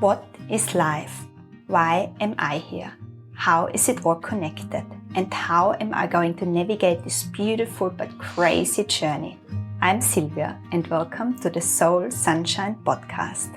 What is life? Why am I here? How is it all connected? And how am I going to navigate this beautiful but crazy journey? I'm Sylvia and welcome to the Soul Sunshine podcast.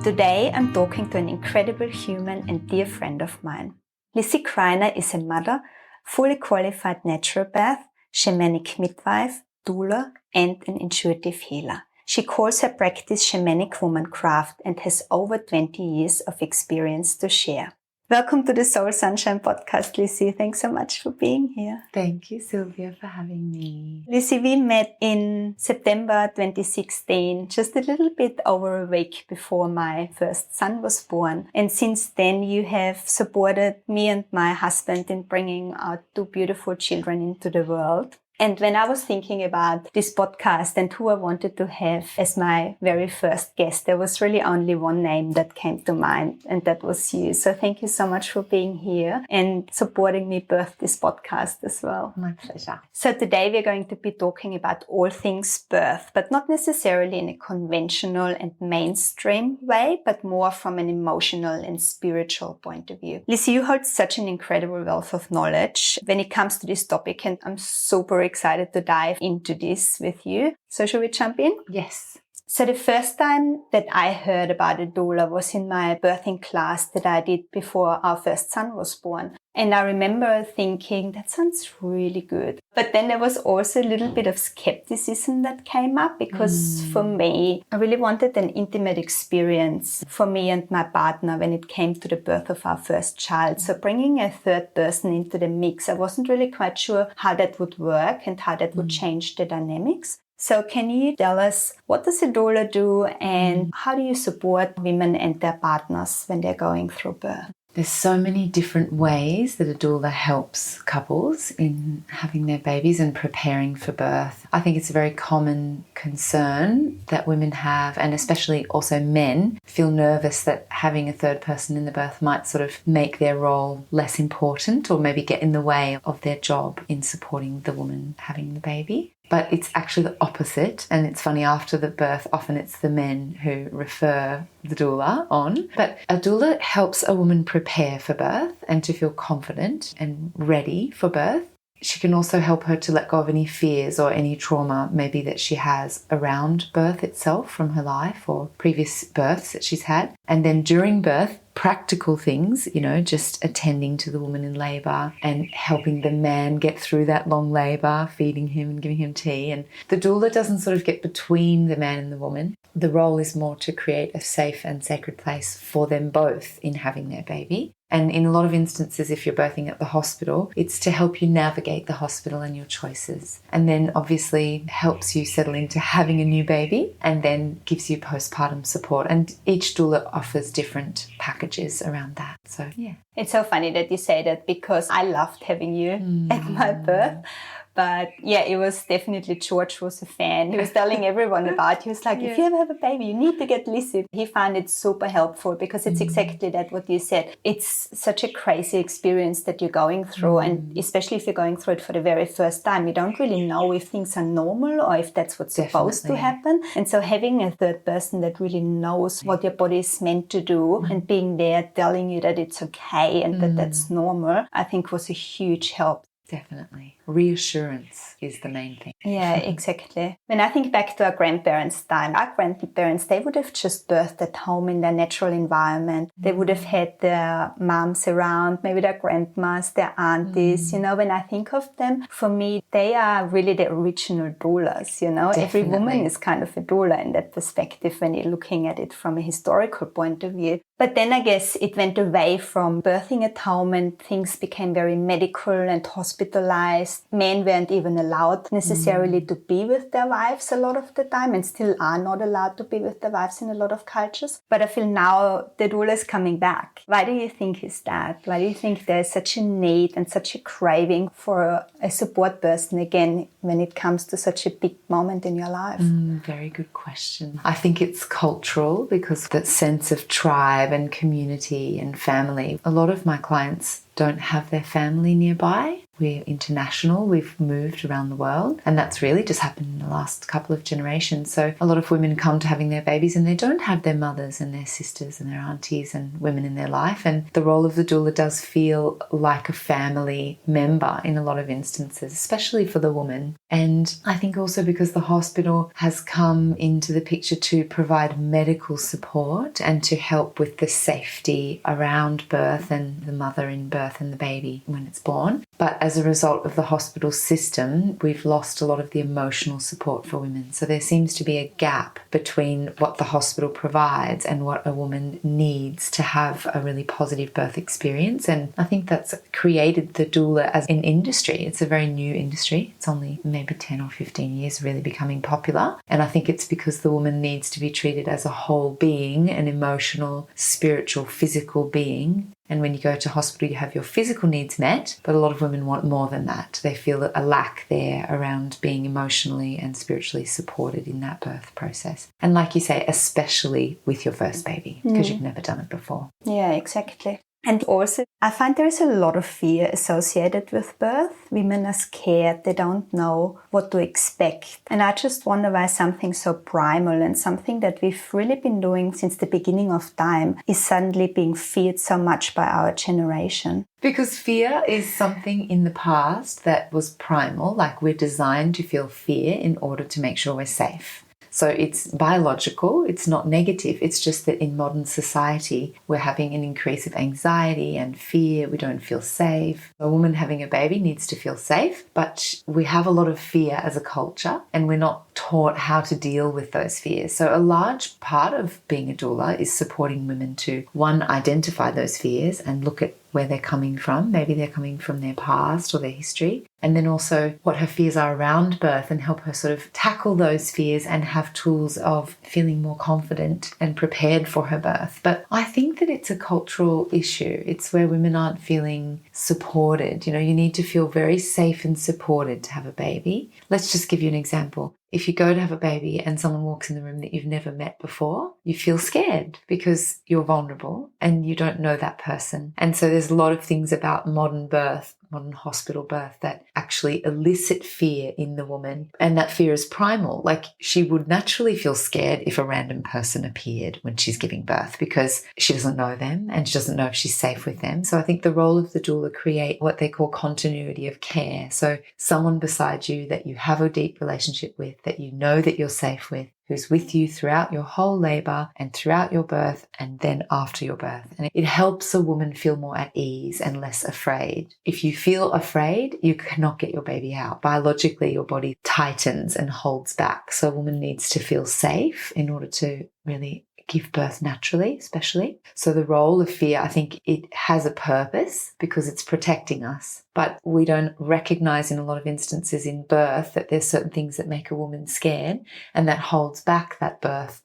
Today I'm talking to an incredible human and dear friend of mine. Lizzy Criner is a mother, fully qualified naturopath, shamanic midwife, doula and an intuitive healer. She calls her practice shamanic womancraft and has over 20 years of experience to share. Welcome to the Soul Sunshine podcast, Lizzy. Thanks so much for being here. Thank you, Sylvia, for having me. Lizzy, we met in September 2016, just a little bit over a week before my first son was born. And since then, you have supported me and my husband in bringing our two beautiful children into the world. And when I was thinking about this podcast and who I wanted to have as my very first guest, there was really only one name that came to mind, and that was you. So thank you so much for being here and supporting me birth this podcast as well. My pleasure. So today we're going to be talking about all things birth, but not necessarily in a conventional and mainstream way, but more from an emotional and spiritual point of view. Lizzy, you hold such an incredible wealth of knowledge when it comes to this topic, and I'm super excited to dive into this with you. So should we jump in? Yes. So the first time that I heard about a doula was in my birthing class that I did before our first son was born. And I remember thinking, that sounds really good. But then there was also a little bit of skepticism that came up because for me, I really wanted an intimate experience for me and my partner when it came to the birth of our first child. So bringing a third person into the mix, I wasn't really quite sure how that would work and how that would change the dynamics. So can you tell us, what does a doula do and how do you support women and their partners when they're going through birth? There's so many different ways that a doula helps couples in having their babies and preparing for birth. I think it's a very common concern that women have, and especially also men, feel nervous that having a third person in the birth might sort of make their role less important or maybe get in the way of their job in supporting the woman having the baby. But it's actually the opposite. And it's funny, after the birth, often it's the men who refer the doula on. But a doula helps a woman prepare for birth and to feel confident and ready for birth. She can also help her to let go of any fears or any trauma maybe that she has around birth itself from her life or previous births that she's had. And then during birth, practical things, just attending to the woman in labour and helping the man get through that long labour, feeding him and giving him tea. And the doula doesn't sort of get between the man and the woman. The role is more to create a safe and sacred place for them both in having their baby. And in a lot of instances, if you're birthing at the hospital, it's to help you navigate the hospital and your choices. And then obviously helps you settle into having a new baby and then gives you postpartum support. And each doula offers different packages around that. So, yeah. It's so funny that you say that because I loved having you at my birth. But yeah, it was definitely George was a fan. He was telling everyone about it. He was like, if you ever have a baby, you need to get Lizzy. He found it super helpful because it's exactly that what you said. It's such a crazy experience that you're going through. And especially if you're going through it for the very first time, you don't really know if things are normal or if that's what's supposed to happen. And so having a third person that really knows what your body is meant to do and being there telling you that it's okay and that that's normal, I think was a huge help. Definitely. Reassurance is the main thing. Yeah, exactly. When I think back to our grandparents' time, our grandparents, they would have just birthed at home in their natural environment. They would have had their moms around, maybe their grandmas, their aunties. When I think of them, for me, they are really the original doulas, Definitely. Every woman is kind of a doula in that perspective when you're looking at it from a historical point of view. But then I guess it went away from birthing at home and things became very medical and hospitalized. Men weren't even allowed necessarily to be with their wives a lot of the time and still are not allowed to be with their wives in a lot of cultures. But I feel now the doula is coming back. Why do you think is that? Why do you think there's such a need and such a craving for a support person again when it comes to such a big moment in your life? Very good question. I think it's cultural because that sense of tribe and community and family. A lot of my clients don't have their family nearby. We're international. We've moved around the world, and that's really just happened in the last couple of generations. So a lot of women come to having their babies and they don't have their mothers and their sisters and their aunties and women in their life. And the role of the doula does feel like a family member in a lot of instances, especially for the woman. And I think also because the hospital has come into the picture to provide medical support and to help with the safety around birth and the mother in birth and the baby when it's born. But as a result of the hospital system, we've lost a lot of the emotional support for women. So there seems to be a gap between what the hospital provides and what a woman needs to have a really positive birth experience. And I think that's created the doula as an industry. It's a very new industry. It's only maybe 10 or 15 years really becoming popular. And I think it's because the woman needs to be treated as a whole being, an emotional, spiritual, physical being. And when you go to hospital, you have your physical needs met, but a lot of women want more than that. They feel a lack there around being emotionally and spiritually supported in that birth process. And like you say, especially with your first baby, because you've never done it before. Yeah, exactly. And also, I find there is a lot of fear associated with birth. Women are scared. They don't know what to expect. And I just wonder why something so primal and something that we've really been doing since the beginning of time is suddenly being feared so much by our generation. Because fear is something in the past that was primal, like we're designed to feel fear in order to make sure we're safe. So it's biological, it's not negative, it's just that in modern society we're having an increase of anxiety and fear, we don't feel safe. A woman having a baby needs to feel safe, but we have a lot of fear as a culture and we're not taught how to deal with those fears. So a large part of being a doula is supporting women to, one, identify those fears and look at where they're coming from. Maybe they're coming from their past or their history. And then also what her fears are around birth and help her sort of tackle those fears and have tools of feeling more confident and prepared for her birth. But I think that it's a cultural issue. It's where women aren't feeling supported. You know, you need to feel very safe and supported to have a baby. Let's just give you an example. If you go to have a baby and someone walks in the room that you've never met before, you feel scared because you're vulnerable and you don't know that person. And so there's a lot of things about modern birth, modern hospital birth, that actually elicit fear in the woman. And that fear is primal. Like she would naturally feel scared if a random person appeared when she's giving birth because she doesn't know them and she doesn't know if she's safe with them. So I think the role of the doula create what they call continuity of care. So someone beside you that you have a deep relationship with, that you know that you're safe with, who's with you throughout your whole labour and throughout your birth and then after your birth. And it helps a woman feel more at ease and less afraid. If you feel afraid, you cannot get your baby out. Biologically, your body tightens and holds back. So a woman needs to feel safe in order to really give birth naturally, especially. So the role of fear, I think it has a purpose because it's protecting us. But we don't recognize in a lot of instances in birth that there's certain things that make a woman scared and that holds back that birth.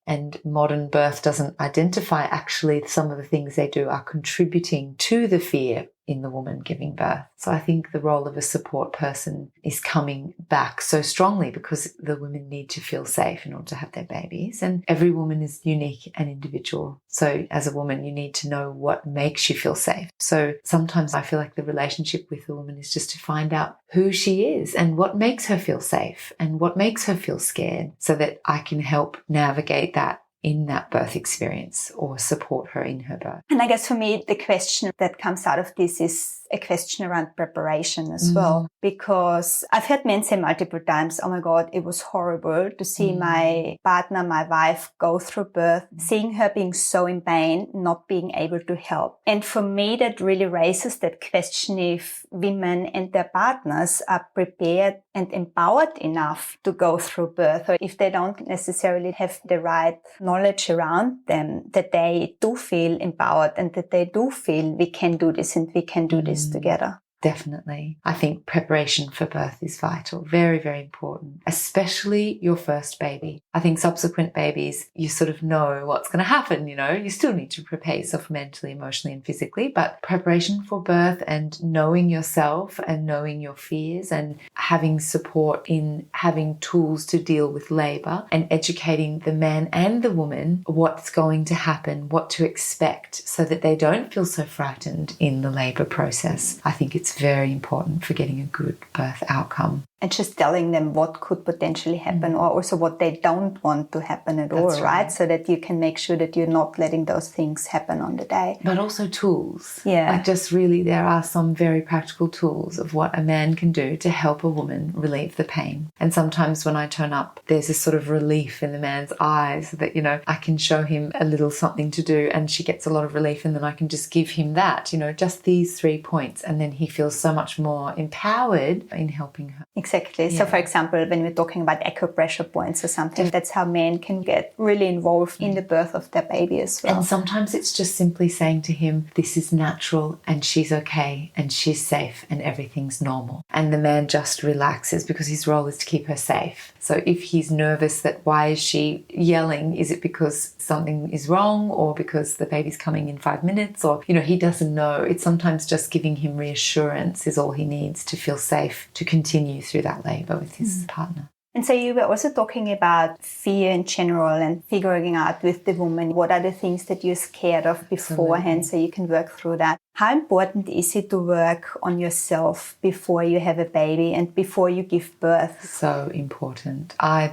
And modern birth doesn't identify actually some of the things they do are contributing to the fear in the woman giving birth. So I think the role of a support person is coming back so strongly because the women need to feel safe in order to have their babies. And every woman is unique and individual. So as a woman, you need to know what makes you feel safe. So sometimes I feel like the relationship with a woman is just to find out who she is and what makes her feel safe and what makes her feel scared so that I can help navigate that in that birth experience or support her in her birth. And I guess for me, the question that comes out of this is a question around preparation as well, because I've heard men say multiple times, oh my God, it was horrible to see my partner, my wife go through birth, seeing her being so in pain, not being able to help. And for me, that really raises that question if women and their partners are prepared and empowered enough to go through birth, or if they don't necessarily have the right knowledge around them, that they do feel empowered and that they do feel we can do this and we can do this together. Definitely. I think preparation for birth is vital. Very, very important, especially your first baby. I think subsequent babies, you sort of know what's going to happen, you know. You still need to prepare yourself mentally, emotionally, and physically, but preparation for birth and knowing yourself and knowing your fears and having support in having tools to deal with labour and educating the man and the woman what's going to happen, what to expect so that they don't feel so frightened in the labour process. I think it's it's very important for getting a good birth outcome. And just telling them what could potentially happen or also what they don't want to happen at all, right? So that you can make sure that you're not letting those things happen on the day. But also tools. Yeah. Like just really, there are some very practical tools of what a man can do to help a woman relieve the pain. And sometimes when I turn up, there's a sort of relief in the man's eyes that, you know, I can show him a little something to do and she gets a lot of relief, and then I can just give him that, you know, just these 3 points, and then he feels so much more empowered in helping her. Exactly. Yeah. So, for example, when we're talking about acupressure points or something, that's how men can get really involved in the birth of their baby as well. And sometimes it's just simply saying to him, this is natural and she's okay and she's safe and everything's normal. And the man just relaxes because his role is to keep her safe. So if he's nervous that why is she yelling, is it because something is wrong or because the baby's coming in 5 minutes, or, you know, he doesn't know. It's sometimes just giving him reassurance is all he needs to feel safe to continue through that labour with his partner. And so you were also talking about fear in general and figuring out with the woman what are the things that you're scared of beforehand. So you can work through that. How important is it to work on yourself before you have a baby and before you give birth? So important. I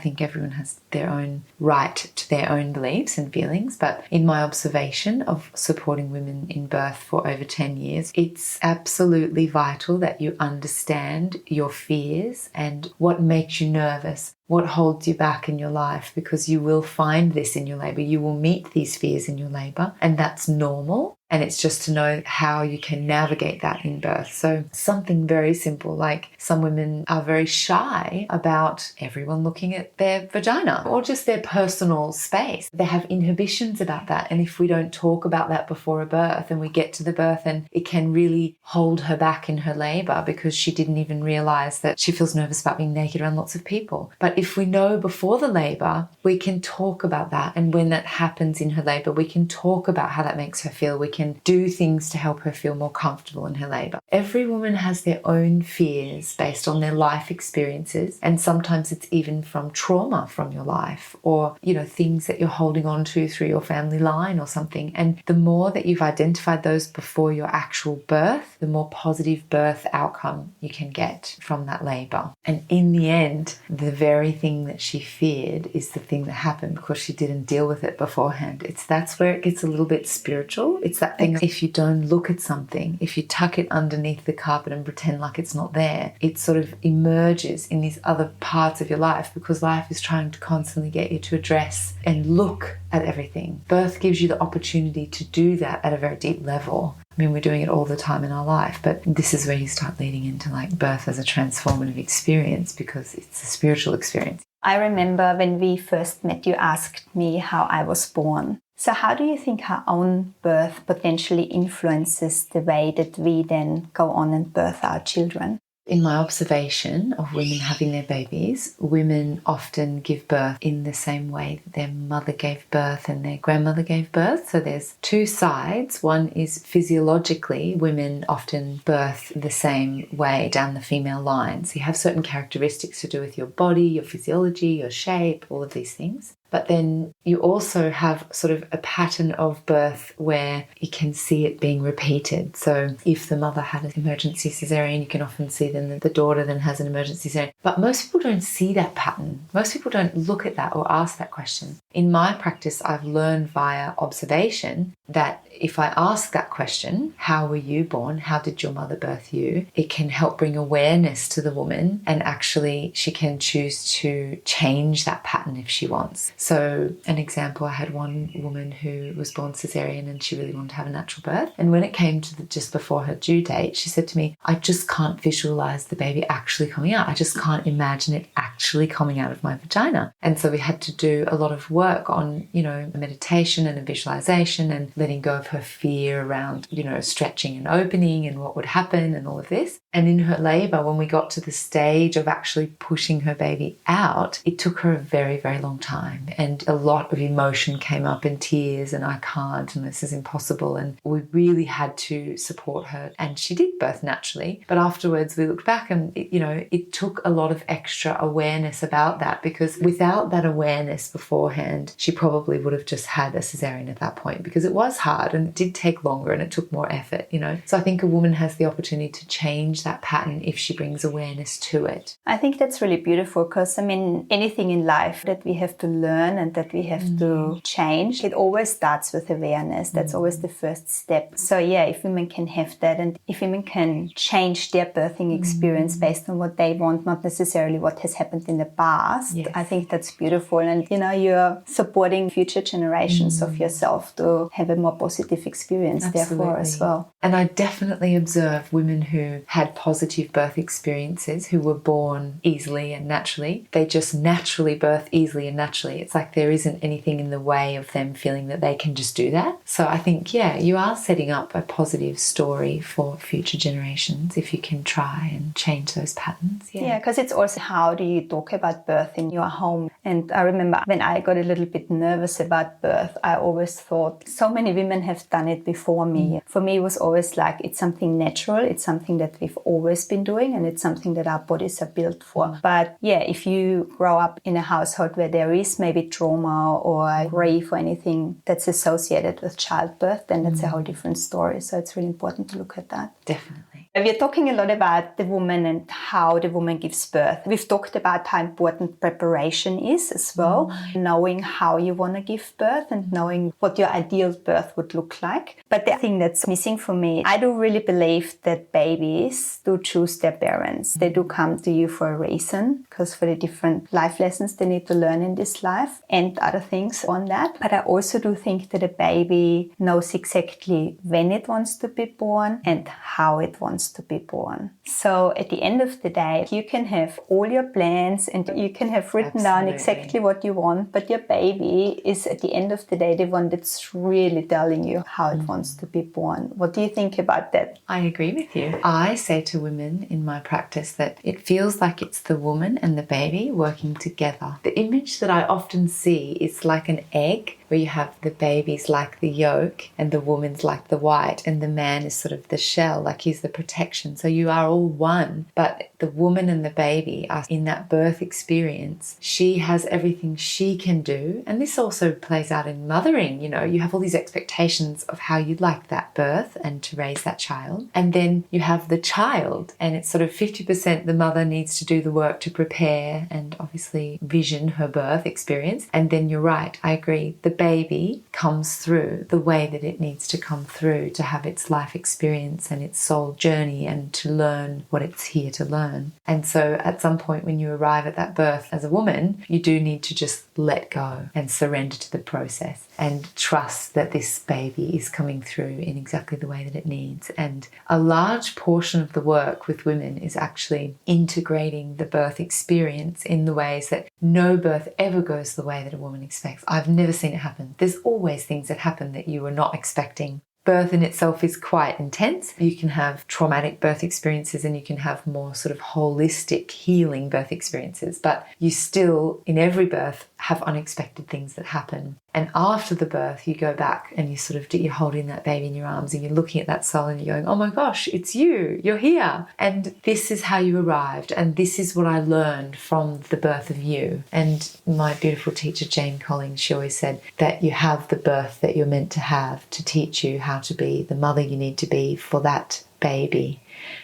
think everyone has their own right to their own beliefs and feelings, but in my observation of supporting women in birth for over 10 years, it's absolutely vital that you understand your fears and what makes you nervous, what holds you back in your life, because you will find this in your labour. You will meet these fears in your labour, and that's normal. And it's just to know how you can navigate that in birth. So something very simple, like some women are very shy about everyone looking at their vagina or just their personal space. They have inhibitions about that. And if we don't talk about that before a birth and we get to the birth, and it can really hold her back in her labour because she didn't even realise that she feels nervous about being naked around lots of people. But if we know before the labour, we can talk about that. And when that happens in her labour, we can talk about how that makes her feel. We can do things to help her feel more comfortable in her labour. Every woman has their own fears based on their life experiences, and sometimes it's even from trauma from your life, or, you know, things that you're holding on to through your family line or something. And the more that you've identified those before your actual birth, the more positive birth outcome you can get from that labour. And in the end, the very thing that she feared is the thing that happened because she didn't deal with it beforehand. That's where it gets a little bit spiritual. It's that thing, if you don't look at something, if you tuck it underneath the carpet and pretend like it's not there, it sort of emerges in these other parts of your life, because life is trying to constantly get you to address and look at everything. Birth gives you the opportunity to do that at a very deep level. I mean, we're doing it all the time in our life, but this is where you start leading into like birth as a transformative experience, because it's a spiritual experience. I remember when we first met, you asked me how I was born. So how do you think our own birth potentially influences the way that we then go on and birth our children? In my observation of women having their babies, women often give birth in the same way that their mother gave birth and their grandmother gave birth. So there's two sides. One is physiologically, women often birth the same way down the female line. So you have certain characteristics to do with your body, your physiology, your shape, all of these things. But then you also have sort of a pattern of birth where you can see it being repeated. So if the mother had an emergency cesarean, you can often see then that the daughter then has an emergency cesarean. But most people don't see that pattern. Most people don't look at that or ask that question. In my practice, I've learned via observation that if I ask that question, how were you born? How did your mother birth you? It can help bring awareness to the woman, and actually she can choose to change that pattern if she wants. So an example, I had one woman who was born cesarean and she really wanted to have a natural birth. And when it came to just before her due date, she said to me, I just can't visualize the baby actually coming out. I just can't imagine it actually coming out of my vagina. And so we had to do a lot of work on, meditation and a visualization and letting go of her fear around, stretching and opening and what would happen and all of this. And in her labor, when we got to the stage of actually pushing her baby out, it took her a very, very long time and a lot of emotion came up and tears and I can't and this is impossible, and we really had to support her, and she did birth naturally. But afterwards we looked back and it took a lot of extra awareness about that, because without that awareness beforehand she probably would have just had a cesarean at that point, because it was hard and it did take longer and it took more effort. So I think a woman has the opportunity to change that pattern if she brings awareness to it. I think that's really beautiful, because anything in life that we have to learn and that we have to change, it always starts with awareness. That's always the first step. So yeah, if women can have that, and if women can change their birthing experience based on what they want, not necessarily what has happened in the past, yes. I think that's beautiful. And you're supporting future generations of yourself to have a more positive experience therefore as well. And I definitely observe women who had positive birth experiences, who were born easily and naturally. They just naturally birth easily and naturally. It's like there isn't anything in the way of them feeling that they can just do that. So I think, you are setting up a positive story for future generations if you can try and change those patterns. Yeah, because it's also, how do you talk about birth in your home? And I remember when I got a little bit nervous about birth, I always thought so many women have done it before me. For me, it was always like, it's something natural. It's something that we've always been doing, and it's something that our bodies are built for. But yeah, if you grow up in a household where there is maybe trauma or grief or anything that's associated with childbirth, then that's a whole different story. So it's really important to look at that. Definitely. We're talking a lot about the woman and how the woman gives birth. We've talked about how important preparation is as well, knowing how you want to give birth and knowing what your ideal birth would look like. But the thing that's missing for me, I do really believe that babies do choose their parents. They do come to you for a reason, because for the different life lessons they need to learn in this life and other things on that. But I also do think that a baby knows exactly when it wants to be born and how it wants to be born. So at the end of the day, you can have all your plans and you can have written down exactly what you want, but your baby is at the end of the day the one that's really telling you how it wants to be born. What do you think about that? I agree with you. I say to women in my practice that it feels like it's the woman and the baby working together. The image that I often see is like an egg, where you have the baby's like the yolk and the woman's like the white and the man is sort of the shell, like he's the protection. So you are all one, but the woman and the baby are in that birth experience. She has everything she can do. And this also plays out in mothering. You have all these expectations of how you'd like that birth and to raise that child. And then you have the child, and it's sort of 50% the mother needs to do the work to prepare and obviously vision her birth experience. And then you're right, I agree, the baby comes through the way that it needs to come through to have its life experience and its soul journey and to learn what it's here to learn. And so at some point when you arrive at that birth as a woman, you do need to just let go and surrender to the process and trust that this baby is coming through in exactly the way that it needs. And a large portion of the work with women is actually integrating the birth experience in the ways that no birth ever goes the way that a woman expects. I've never seen it happen. There's always things that happen that you were not expecting. Birth in itself is quite intense. You can have traumatic birth experiences and you can have more sort of holistic healing birth experiences, but you still, in every birth, have unexpected things that happen. And after the birth, you go back and you're holding that baby in your arms and you're looking at that soul and you're going, oh my gosh, it's you're here. And this is how you arrived. And this is what I learned from the birth of you. And my beautiful teacher, Jane Collins, she always said that you have the birth that you're meant to have to teach you how to be the mother you need to be for that baby.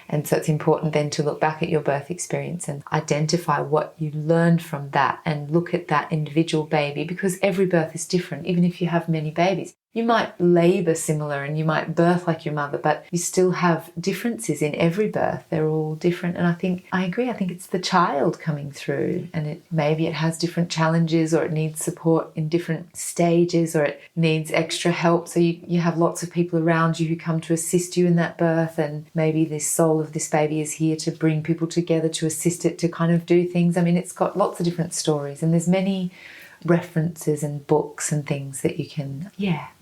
And so it's important then to look back at your birth experience and identify what you learned from that and look at that individual baby, because every birth is different. Even if you have many babies, you might labour similar and you might birth like your mother, but you still have differences in every birth. They're all different. And I agree. I think it's the child coming through, and maybe it has different challenges, or it needs support in different stages, or it needs extra help. So you have lots of people around you who come to assist you in that birth, and maybe this soul of this baby is here to bring people together to assist it to kind of do things. I mean, it's got lots of different stories, and there's many references and books and things that you can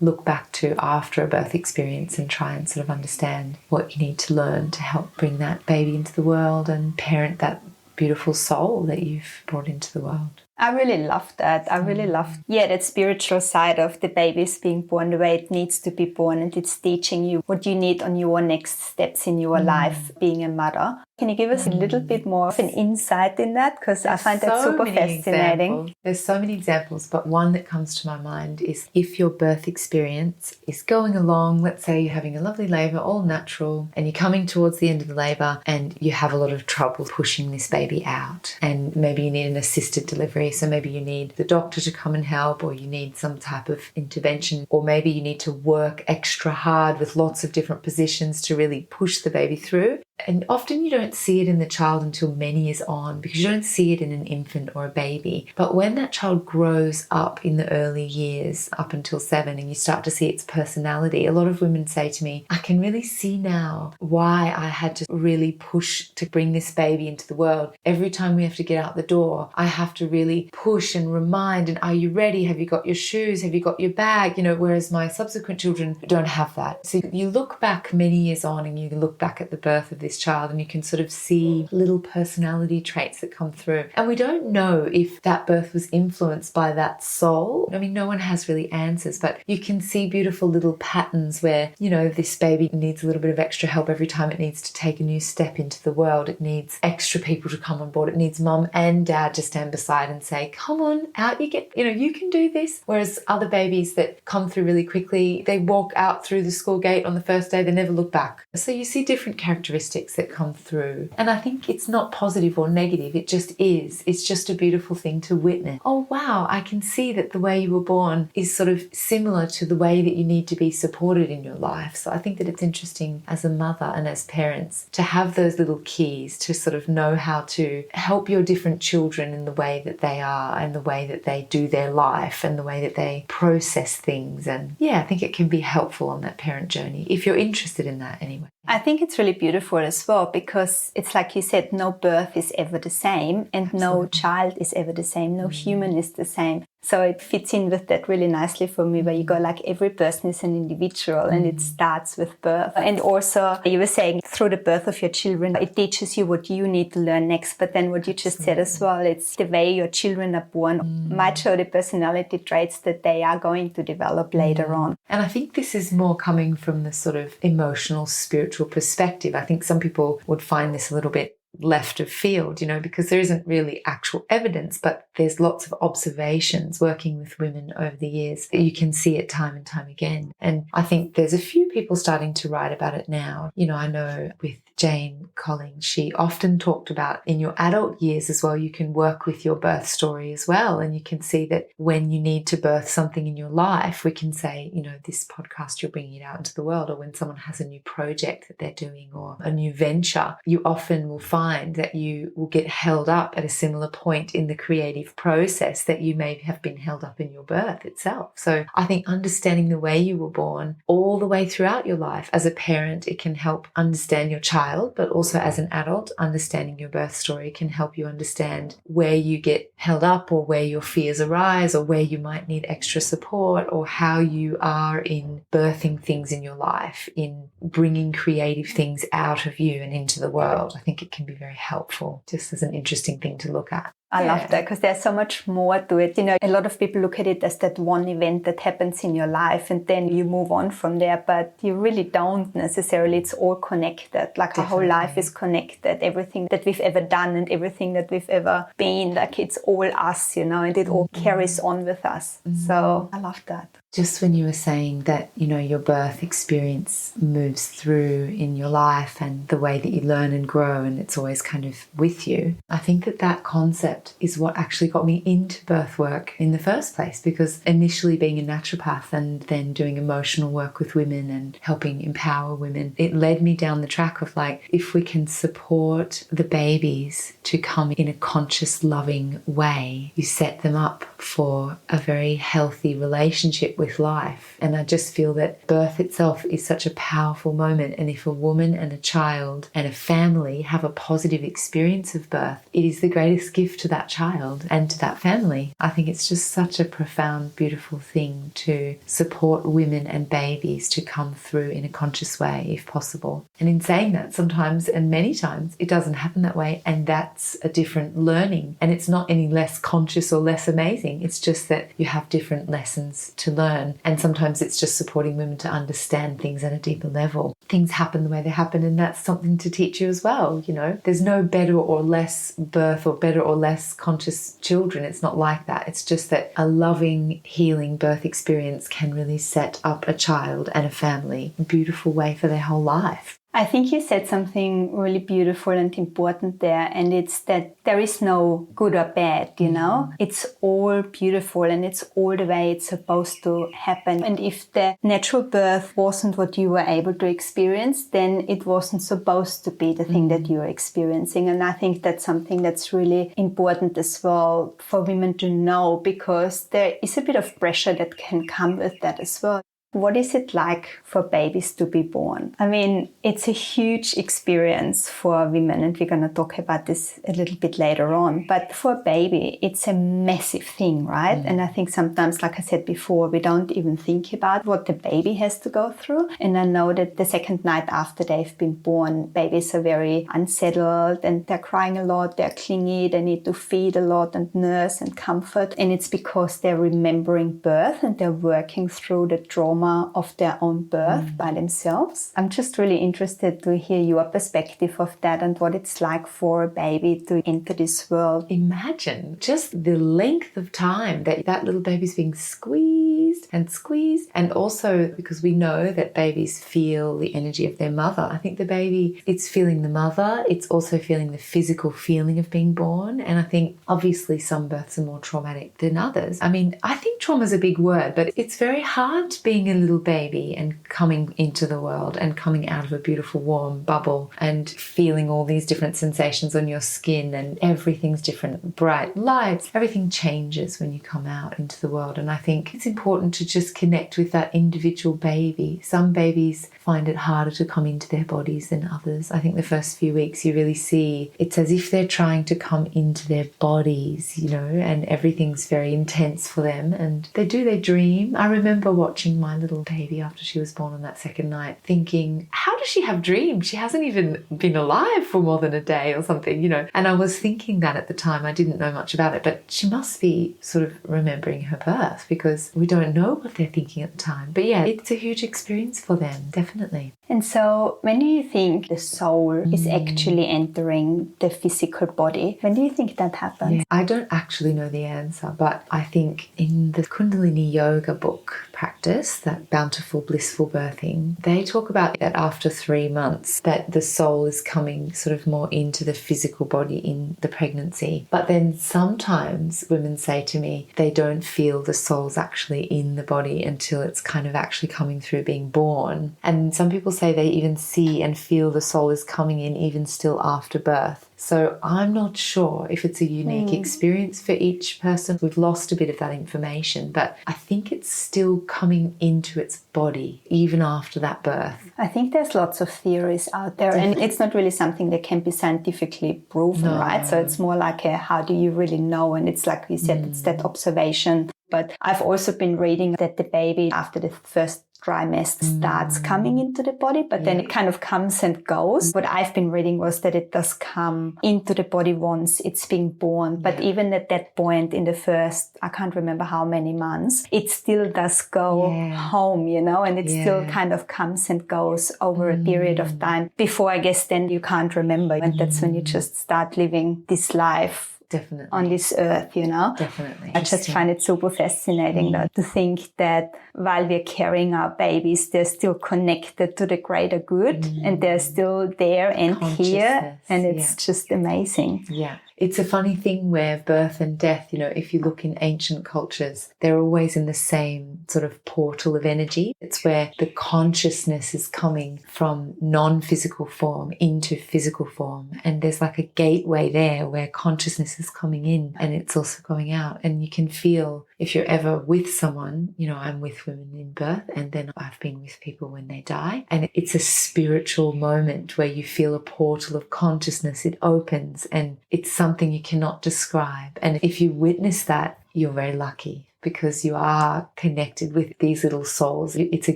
look back to after a birth experience and try and sort of understand what you need to learn to help bring that baby into the world and parent that beautiful soul that you've brought into the world. I really love that. I really love, that spiritual side of the babies being born the way it needs to be born, and it's teaching you what you need on your next steps in your life being a mother. Can you give us a little bit more of an insight in that? Because I find that super fascinating. There's so many examples, but one that comes to my mind is if your birth experience is going along, let's say you're having a lovely labour, all natural, and you're coming towards the end of the labour and you have a lot of trouble pushing this baby out, and maybe you need an assisted delivery, so maybe you need the doctor to come and help, or you need some type of intervention, or maybe you need to work extra hard with lots of different positions to really push the baby through. And often you don't see it in the child until many years on, because you don't see it in an infant or a baby. But when that child grows up in the early years, up until 7, and you start to see its personality, a lot of women say to me, I can really see now why I had to really push to bring this baby into the world. Every time we have to get out the door, I have to really push and remind, and are you ready? Have you got your shoes? Have you got your bag? Whereas my subsequent children don't have that. So you look back many years on, and you look back at the birth of this child, and you can sort of see little personality traits that come through. And we don't know if that birth was influenced by that soul. I mean, no one has really answers, but you can see beautiful little patterns where, this baby needs a little bit of extra help every time it needs to take a new step into the world. It needs extra people to come on board. It needs mum and dad to stand beside and say, come on, out you get, you can do this. Whereas other babies that come through really quickly, they walk out through the school gate on the first day, they never look back. So you see different characteristics that come through. And I think it's not positive or negative. It just is. It's just a beautiful thing to witness. Oh, wow, I can see that the way you were born is sort of similar to the way that you need to be supported in your life. So I think that it's interesting as a mother and as parents to have those little keys to sort of know how to help your different children in the way that they are, and the way that they do their life, and the way that they process things. And I think it can be helpful on that parent journey if you're interested in that anyway. I think it's really beautiful as well, because it's like you said, no birth is ever the same, and no child is ever the same, no human is the same. So it fits in with that really nicely for me, where you go like every person is an individual, and it starts with birth. And also you were saying through the birth of your children, it teaches you what you need to learn next. But then what you just said as well, it's the way your children are born might show the personality traits that they are going to develop later on. And I think this is more coming from the sort of emotional, spiritual perspective. I think some people would find this a little bit left of field, because there isn't really actual evidence, but there's lots of observations working with women over the years that you can see it time and time again. And I think there's a few people starting to write about it now. I know with Jane Collins, she often talked about in your adult years as well, you can work with your birth story as well. And you can see that when you need to birth something in your life, we can say, this podcast, you're bringing it out into the world, or when someone has a new project that they're doing or a new venture, you often will find that you will get held up at a similar point in the creative process that you may have been held up in your birth itself. So I think understanding the way you were born all the way throughout your life, as a parent, it can help understand your child, but also as an adult, understanding your birth story can help you understand where you get held up, or where your fears arise, or where you might need extra support, or how you are in birthing things in your life, in bringing creative things out of you and into the world. I think it can be very helpful, just as an interesting thing to look at. I love that, because there's so much more to it. A lot of people look at it as that one event that happens in your life, and then you move on from there, but you really don't necessarily. It's all connected. Like our whole life is connected. Everything that we've ever done and everything that we've ever been, like it's all us, and it all carries on with us. So I love that. Just when you were saying that, your birth experience moves through in your life and the way that you learn and grow, and it's always kind of with you, I think that concept is what actually got me into birth work in the first place, because initially being a naturopath and then doing emotional work with women and helping empower women, it led me down the track of if we can support the babies to come in a conscious, loving way, you set them up for a very healthy relationship with life. And I just feel that birth itself is such a powerful moment, and if a woman and a child and a family have a positive experience of birth, it is the greatest gift to that child and to that family. I think it's just such a profound, beautiful thing to support women and babies to come through in a conscious way if possible. And in saying that, sometimes and many times it doesn't happen that way, and that's a different learning. And it's not any less conscious or less amazing. It's just that you have different lessons to learn. And sometimes it's just supporting women to understand things at a deeper level. Things happen the way they happen, and that's something to teach you as well. You know, there's no better or less birth or better or less conscious children. It's not like that. It's just that a loving, healing birth experience can really set up a child and a family in a beautiful way for their whole life. I think you said something really beautiful and important there, and it's that there is no good or bad, you know? It's all beautiful and it's all the way it's supposed to happen. And if the natural birth wasn't what you were able to experience, then it wasn't supposed to be the thing that you're experiencing. And I think that's something that's really important as well for women to know, because there is a bit of pressure that can come with that as well. What is it like for babies to be born? I mean, it's a huge experience for women, and we're going to talk about this a little bit later on. But for a baby, it's a massive thing, right? And I think sometimes, like I said before, we don't even think about what the baby has to go through. And I know that the second night after they've been born, babies are very unsettled and they're crying a lot, they're clingy, they need to feed a lot and nurse and comfort. And it's because they're remembering birth and they're working through the trauma of their own birth by themselves. I'm just really interested to hear your perspective of that and what it's like for a baby to enter this world. Imagine just the length of time that little baby's being squeezed and squeezed. And also because we know that babies feel the energy of their mother. I think the baby, it's feeling the mother. It's also feeling the physical feeling of being born. And I think obviously some births are more traumatic than others. I mean, I think trauma is a big word, but it's very hard being a little baby and coming into the world and coming out of a beautiful warm bubble and feeling all these different sensations on your skin, and everything's different, bright lights, everything changes when you come out into the world. And I think it's important to just connect with that individual baby. Some babies find it harder to come into their bodies than others. I think the first few weeks you really see it's as if they're trying to come into their bodies, you know, and everything's very intense for them, and they dream. I remember watching my little baby after she was born on that second night thinking, how does she have dreams? She hasn't even been alive for more than a day or something, you know. And I was thinking that at the time. I didn't know much about it, but she must be sort of remembering her birth, because we don't know what they're thinking at the time. But yeah, it's a huge experience for them, definitely. And so when do you think the soul is actually entering the physical body? When do you think that happens? Yeah, I don't actually know the answer, but I think in the Kundalini Yoga book practice, that bountiful, blissful birthing, they talk about that after 3 months, that the soul is coming sort of more into the physical body in the pregnancy. But then sometimes women say to me they don't feel the soul's actually in the body until it's kind of actually coming through being born. And some people say they even see and feel the soul is coming in even still after birth. So I'm not sure if it's a unique experience for each person. We've lost a bit of that information, but I think it's still coming into its body even after that birth. I think there's lots of theories out there. Definitely. And it's not really something that can be scientifically proven, right? So it's more like how do you really know? And it's like we said, it's that observation. But I've also been reading that the baby after the first trimester starts coming into the body, but then it kind of comes and goes. What I've been reading was that it does come into the body once it's being born. But even at that point in the first, I can't remember how many months, it still does go home, you know, and it still kind of comes and goes over a period of time before, I guess, then you can't remember. And that's when you just start living this life. Definitely. On this earth, you know. Definitely. I just find it super fascinating though, to think that while we're carrying our babies, they're still connected to the greater good and they're still there and here. And it's just amazing. Yeah. It's a funny thing where birth and death, you know, if you look in ancient cultures, they're always in the same sort of portal of energy. It's where the consciousness is coming from non-physical form into physical form. And there's like a gateway there where consciousness is coming in and it's also going out. And you can feel if you're ever with someone, I'm with women in birth, and then I've been with people when they die. And it's a spiritual moment where you feel a portal of consciousness. It opens and it's something you cannot describe. And if you witness that, you're very lucky, because you are connected with these little souls. It's a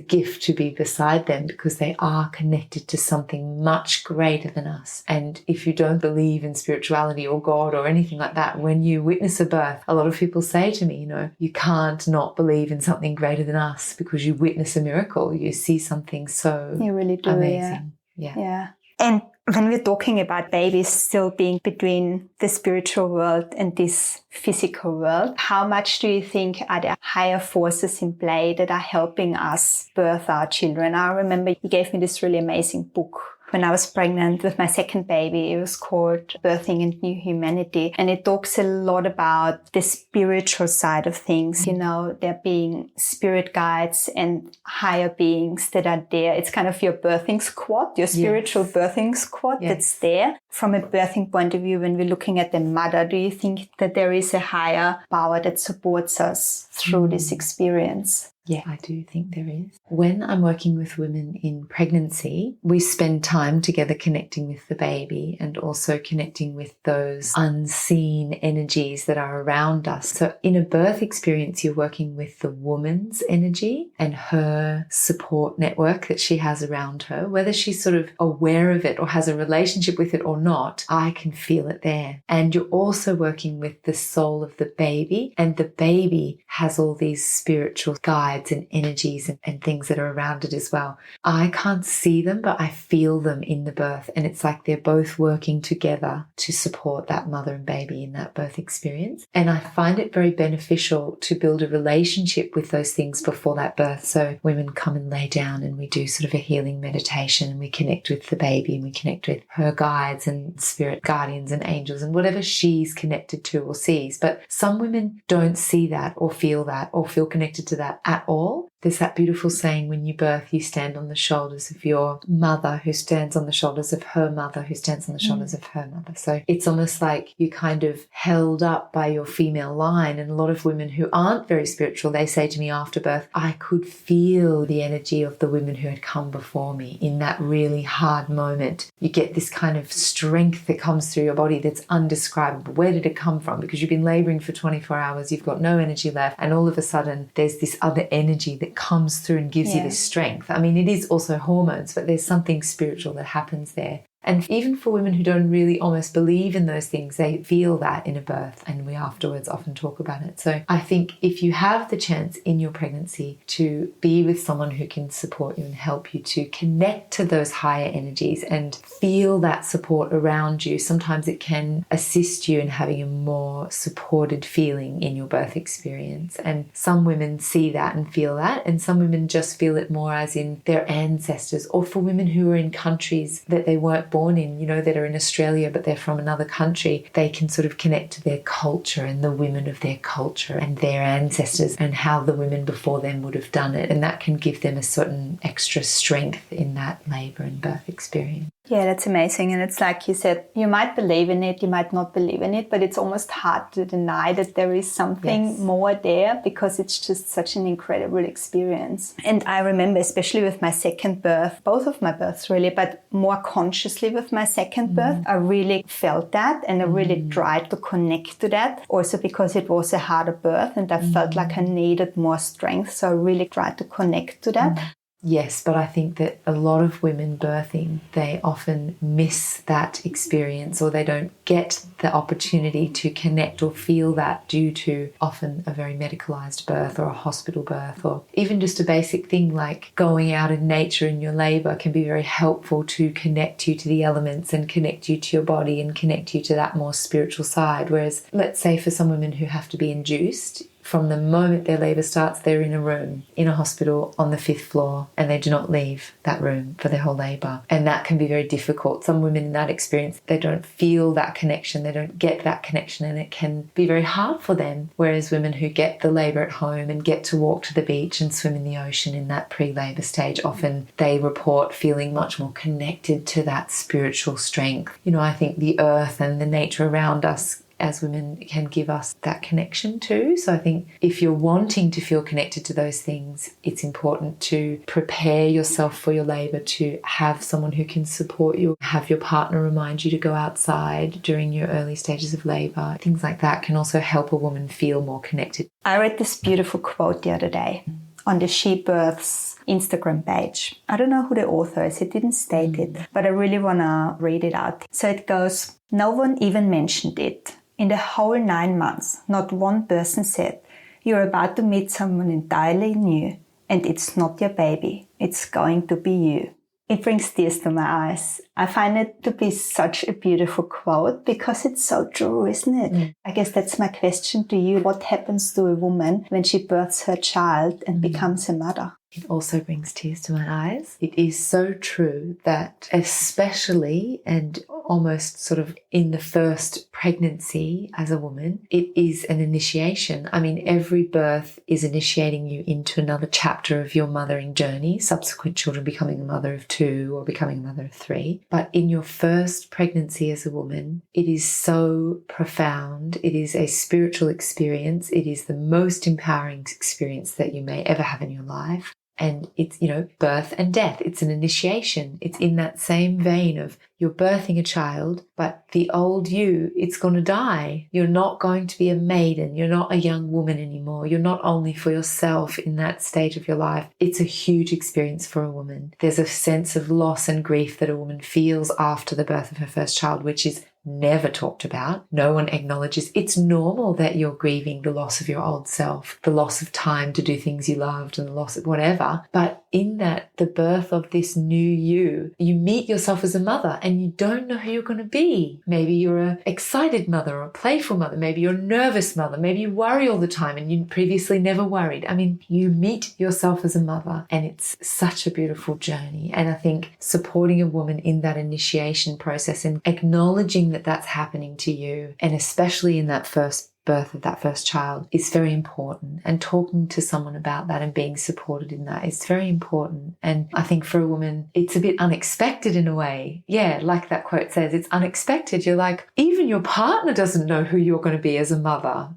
gift to be beside them because they are connected to something much greater than us. And if you don't believe in spirituality or God or anything like that, when you witness a birth, a lot of people say to me, you can't not believe in something greater than us because you witness a miracle. You see something so you really do, amazing. Yeah. And when we're talking about babies still being between the spiritual world and this physical world, how much do you think are there higher forces in play that are helping us birth our children? I remember you gave me this really amazing book when I was pregnant with my second baby. It was called Birthing and New Humanity. And it talks a lot about the spiritual side of things. There being spirit guides and higher beings that are there. It's kind of your birthing squad, your spiritual birthing squad that's there. From a birthing point of view, when we're looking at the mother, do you think that there is a higher power that supports us through this experience? Yeah, I do think there is. When I'm working with women in pregnancy, we spend time together connecting with the baby and also connecting with those unseen energies that are around us. So in a birth experience, you're working with the woman's energy and her support network that she has around her. Whether she's sort of aware of it or has a relationship with it or not, I can feel it there. And you're also working with the soul of the baby, and the baby has all these spiritual guides and energies and things that are around it as well. I can't see them, but I feel them in the birth, and it's like they're both working together to support that mother and baby in that birth experience. And I find it very beneficial to build a relationship with those things before that birth. So women come and lay down and we do sort of a healing meditation, and we connect with the baby and we connect with her guides and spirit guardians and angels and whatever she's connected to or sees. But some women don't see that or feel connected to that at all. There's that beautiful saying, when you birth, you stand on the shoulders of your mother, who stands on the shoulders of her mother, who stands on the shoulders of her mother. So it's almost like you kind of held up by your female line. And a lot of women who aren't very spiritual, they say to me after birth, I could feel the energy of the women who had come before me in that really hard moment. You get this kind of strength that comes through your body that's undescribable. Where did it come from? Because you've been laboring for 24 hours, you've got no energy left, and all of a sudden there's this other energy that comes through and gives you this strength. I mean, it is also hormones, but there's something spiritual that happens there. And even for women who don't really almost believe in those things, they feel that in a birth, and we afterwards often talk about it. So I think if you have the chance in your pregnancy to be with someone who can support you and help you to connect to those higher energies and feel that support around you, sometimes it can assist you in having a more supported feeling in your birth experience. And some women see that and feel that, and some women just feel it more as in their ancestors, or for women who are in countries that they weren't born in, that are in Australia but they're from another country, they can sort of connect to their culture and the women of their culture and their ancestors and how the women before them would have done it, and that can give them a certain extra strength in that labour and birth experience. Yeah, that's amazing. And it's like you said, you might believe in it, you might not believe in it, but it's almost hard to deny that there is something more there, because it's just such an incredible experience. And I remember, especially with my second birth, both of my births really, but more consciously with my second birth, I really felt that, and I really tried to connect to that, also because it was a harder birth and I felt like I needed more strength. So I really tried to connect to that. Yes, but I think that a lot of women birthing, they often miss that experience, or they don't get the opportunity to connect or feel that due to often a very medicalised birth or a hospital birth, or even just a basic thing like going out in nature in your labour can be very helpful to connect you to the elements and connect you to your body and connect you to that more spiritual side. Whereas, let's say for some women who have to be induced, from the moment their labour starts, they're in a room, in a hospital on the 5th floor, and they do not leave that room for their whole labour. And that can be very difficult. Some women in that experience, they don't feel that connection, they don't get that connection, and it can be very hard for them. Whereas women who get the labour at home and get to walk to the beach and swim in the ocean in that pre-labour stage, often they report feeling much more connected to that spiritual strength. I think the earth and the nature around us as women can give us that connection too. So I think if you're wanting to feel connected to those things, it's important to prepare yourself for your labour, to have someone who can support you, have your partner remind you to go outside during your early stages of labour. Things like that can also help a woman feel more connected. I read this beautiful quote the other day on the She Births Instagram page. I don't know who the author is, it didn't state it, but I really want to read it out. So it goes, "No one even mentioned it. In the whole 9 months, not one person said, you're about to meet someone entirely new, and it's not your baby, it's going to be you." It brings tears to my eyes. I find it to be such a beautiful quote because it's so true, isn't it? I guess that's my question to you. What happens to a woman when she births her child and becomes a mother? It also brings tears to my eyes. It is so true that especially and almost sort of in the first pregnancy as a woman, it is an initiation. I mean, every birth is initiating you into another chapter of your mothering journey, subsequent children becoming a mother of 2 or becoming a mother of 3. But in your first pregnancy as a woman, it is so profound. It is a spiritual experience. It is the most empowering experience that you may ever have in your life. And it's, birth and death. It's an initiation. It's in that same vein of you're birthing a child, but the old you, it's going to die. You're not going to be a maiden. You're not a young woman anymore. You're not only for yourself in that stage of your life. It's a huge experience for a woman. There's a sense of loss and grief that a woman feels after the birth of her first child, which is never talked about. No one acknowledges. It's normal that you're grieving the loss of your old self, the loss of time to do things you loved and the loss of whatever. But in that, the birth of this new you meet yourself as a mother and you don't know who you're going to be. Maybe you're an excited mother or a playful mother. Maybe you're a nervous mother. Maybe you worry all the time and you previously never worried. I mean, you meet yourself as a mother and it's such a beautiful journey. And I think supporting a woman in that initiation process and acknowledging that that's happening to you, and especially in that first birth of that first child, is very important. And talking to someone about that and being supported in that is very important. And I think for a woman, it's a bit unexpected in a way. Yeah, like that quote says, it's unexpected. You're like, even your partner doesn't know who you're going to be as a mother.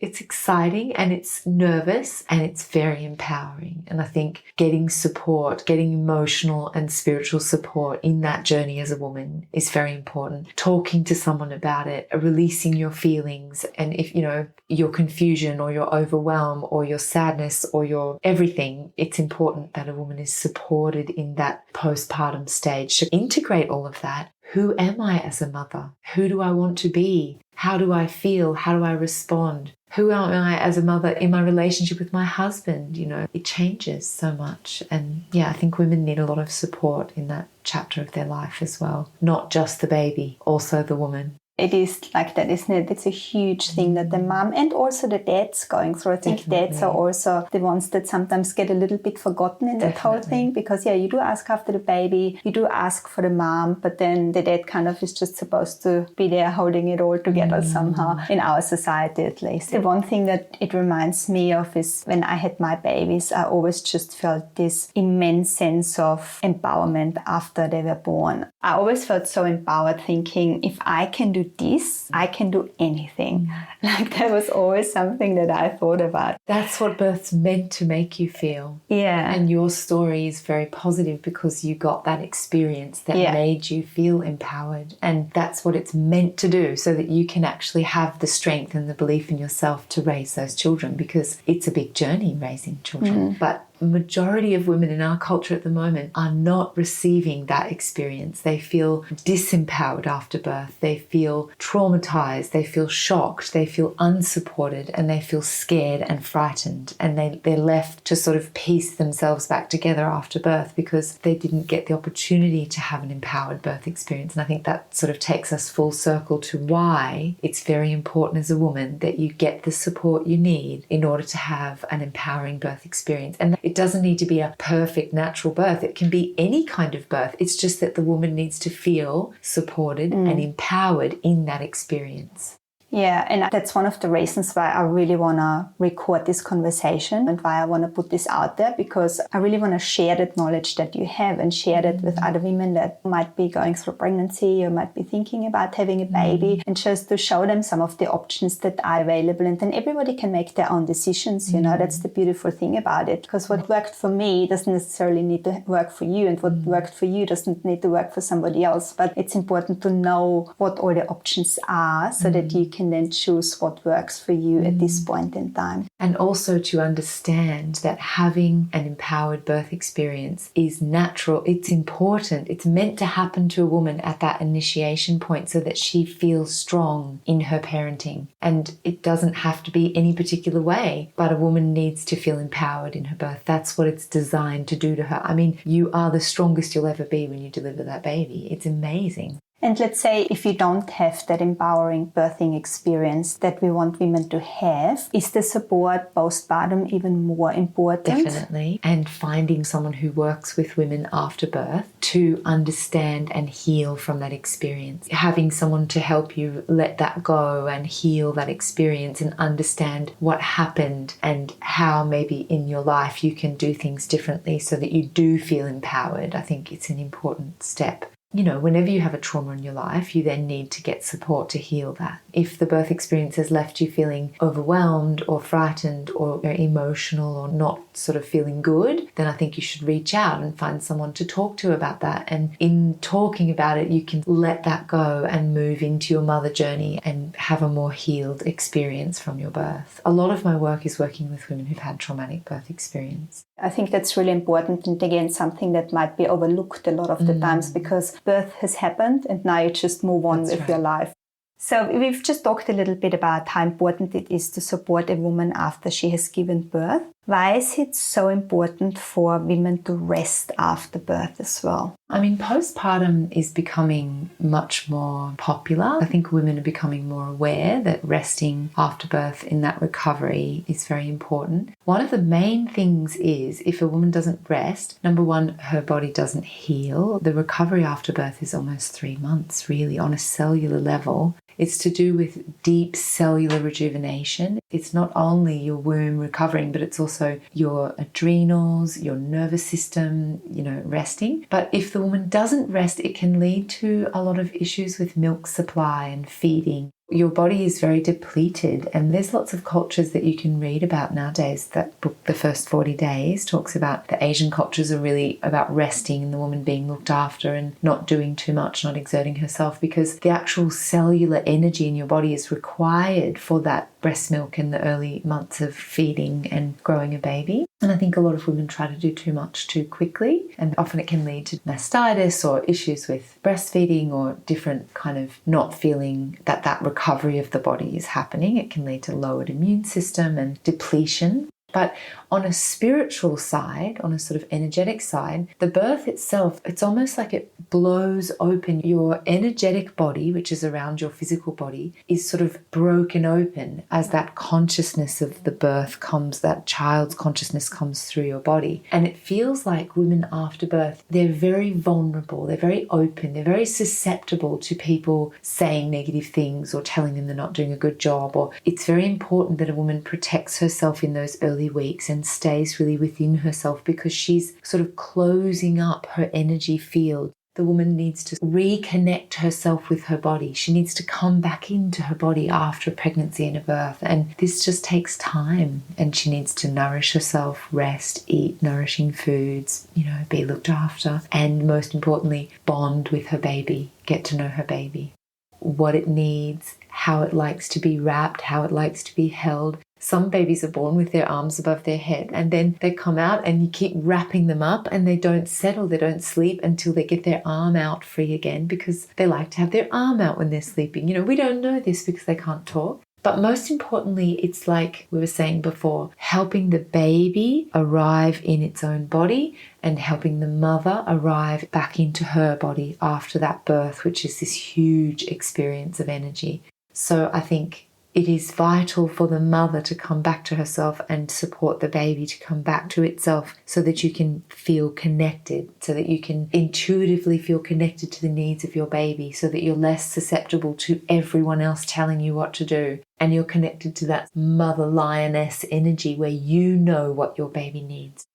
It's exciting and it's nervous and it's very empowering. And I think getting support, getting emotional and spiritual support in that journey as a woman is very important. Talking to someone about it, releasing your feelings. And if, your confusion or your overwhelm or your sadness or your everything, it's important that a woman is supported in that postpartum stage to integrate all of that. Who am I as a mother? Who do I want to be? How do I feel? How do I respond? Who am I as a mother in my relationship with my husband? It changes so much. And yeah, I think women need a lot of support in that chapter of their life as well. Not just the baby, also the woman. It is like that, isn't it? It's a huge thing that the mom and also the dad's going through. I think Definitely. Dads are also the ones that sometimes get a little bit forgotten in that whole thing because, you do ask after the baby, you do ask for the mom, but then the dad kind of is just supposed to be there holding it all together somehow, in our society at least. The one thing that it reminds me of is when I had my babies, I always just felt this immense sense of empowerment after they were born. I always felt so empowered thinking, if I can do this, I can do anything. Like that was always something that I thought about. That's what birth's meant to make you feel. Yeah. And your story is very positive because you got that experience that made you feel empowered. And that's what it's meant to do so that you can actually have the strength and the belief in yourself to raise those children, because it's a big journey raising children. But the majority of women in our culture at the moment are not receiving that experience. They feel disempowered after birth. They feel traumatized. They feel shocked. They feel unsupported, and they feel scared and frightened. And they're left to sort of piece themselves back together after birth because they didn't get the opportunity to have an empowered birth experience. And I think that sort of takes us full circle to why it's very important as a woman that you get the support you need in order to have an empowering birth experience. And it doesn't need to be a perfect natural birth. It can be any kind of birth. It's just that the woman needs to feel supported and empowered in that experience. Yeah, and that's one of the reasons why I really want to record this conversation and why I want to put this out there, because I really want to share that knowledge that you have and share that with other women that might be going through pregnancy or might be thinking about having a baby, and just to show them some of the options that are available. And then everybody can make their own decisions. You know, that's the beautiful thing about it, because what worked for me doesn't necessarily need to work for you, and what worked for you doesn't need to work for somebody else. But it's important to know what all the options are so that you can then choose what works for you at this point in time. And also to understand that having an empowered birth experience is natural. It's important. It's meant to happen to a woman at that initiation point so that she feels strong in her parenting. And it doesn't have to be any particular way, but a woman needs to feel empowered in her birth. That's what it's designed to do to her. I mean, you are the strongest you'll ever be when you deliver that baby. It's amazing. And let's say if you don't have that empowering birthing experience that we want women to have, is the support postpartum even more important? Definitely. And finding someone who works with women after birth to understand and heal from that experience. Having someone to help you let that go and heal that experience and understand what happened and how maybe in your life you can do things differently so that you do feel empowered. I think it's an important step. You know, whenever you have a trauma in your life, you then need to get support to heal that. If the birth experience has left you feeling overwhelmed or frightened or emotional or not sort of feeling good, then I think you should reach out and find someone to talk to about that. And in talking about it, you can let that go and move into your mother journey and have a more healed experience from your birth. A lot of my work is working with women who've had traumatic birth experience. I think that's really important, and again, something that might be overlooked a lot of the times, because birth has happened and now you just move on with your life. So we've just talked a little bit about how important it is to support a woman after she has given birth. Why is it so important for women to rest after birth as well? I mean, postpartum is becoming much more popular. I think women are becoming more aware that resting after birth in that recovery is very important. One of the main things is if a woman doesn't rest, number one, her body doesn't heal. The recovery after birth is almost 3 months, really, on a cellular level. It's to do with deep cellular rejuvenation. It's not only your womb recovering, but it's also your adrenals, your nervous system, resting. But if the woman doesn't rest, it can lead to a lot of issues with milk supply and feeding. Your body is very depleted, and there's lots of cultures that you can read about nowadays. That book, The First 40 Days, talks about the Asian cultures are really about resting and the woman being looked after and not doing too much, not exerting herself, because the actual cellular energy in your body is required for that breast milk in the early months of feeding and growing a baby. And I think a lot of women try to do too much too quickly, and often it can lead to mastitis or issues with breastfeeding or different kind of not feeling that recovery of the body is happening. It can lead to lowered immune system and depletion. But on a spiritual side, on a sort of energetic side, the birth itself, it's almost like it blows open your energetic body, which is around your physical body, is sort of broken open as that consciousness of the birth comes, that child's consciousness comes through your body. And it feels like women after birth, they're very vulnerable, they're very open, they're very susceptible to people saying negative things or telling them they're not doing a good job. Or it's very important that a woman protects herself in those early weeks and stays really within herself, because she's sort of closing up her energy field. The woman needs to reconnect herself with her body. She needs to come back into her body after a pregnancy and a birth. And this just takes time. And she needs to nourish herself, rest, eat nourishing foods, be looked after. And most importantly, bond with her baby, get to know her baby, what it needs, how it likes to be wrapped, how it likes to be held. Some babies are born with their arms above their head, and then they come out and you keep wrapping them up and they don't settle, they don't sleep until they get their arm out free again, because they like to have their arm out when they're sleeping. We don't know this because they can't talk. But most importantly, it's like we were saying before, helping the baby arrive in its own body and helping the mother arrive back into her body after that birth, which is this huge experience of energy. So I think it is vital for the mother to come back to herself and support the baby to come back to itself so that you can feel connected, so that you can intuitively feel connected to the needs of your baby, so that you're less susceptible to everyone else telling you what to do. And you're connected to that mother lioness energy where you know what your baby needs.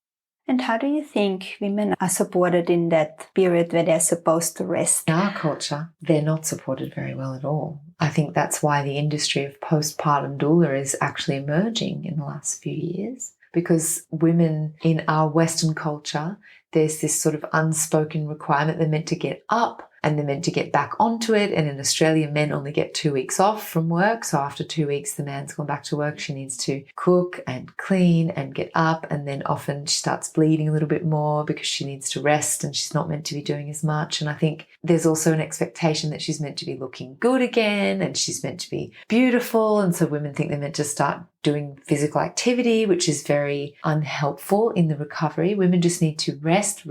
And how do you think women are supported in that period where they're supposed to rest? In our culture, they're not supported very well at all. I think that's why the industry of postpartum doula is actually emerging in the last few years, because women in our Western culture, there's this sort of unspoken requirement. They're meant to get up and they're meant to get back onto it. And in Australia, men only get 2 weeks off from work. So after 2 weeks, the man's gone back to work. She needs to cook and clean and get up. And then often she starts bleeding a little bit more because she needs to rest and she's not meant to be doing as much. And I think there's also an expectation that she's meant to be looking good again and she's meant to be beautiful. And so women think they're meant to start doing physical activity, which is very unhelpful in the recovery. Women just need to rest for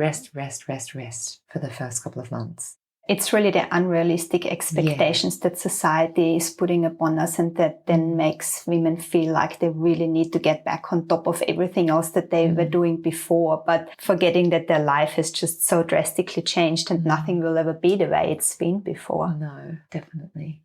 the first couple of months. It's really the unrealistic expectations that society is putting upon us, and that then makes women feel like they really need to get back on top of everything else that they were doing before, but forgetting that their life has just so drastically changed and nothing will ever be the way it's been before. No, definitely.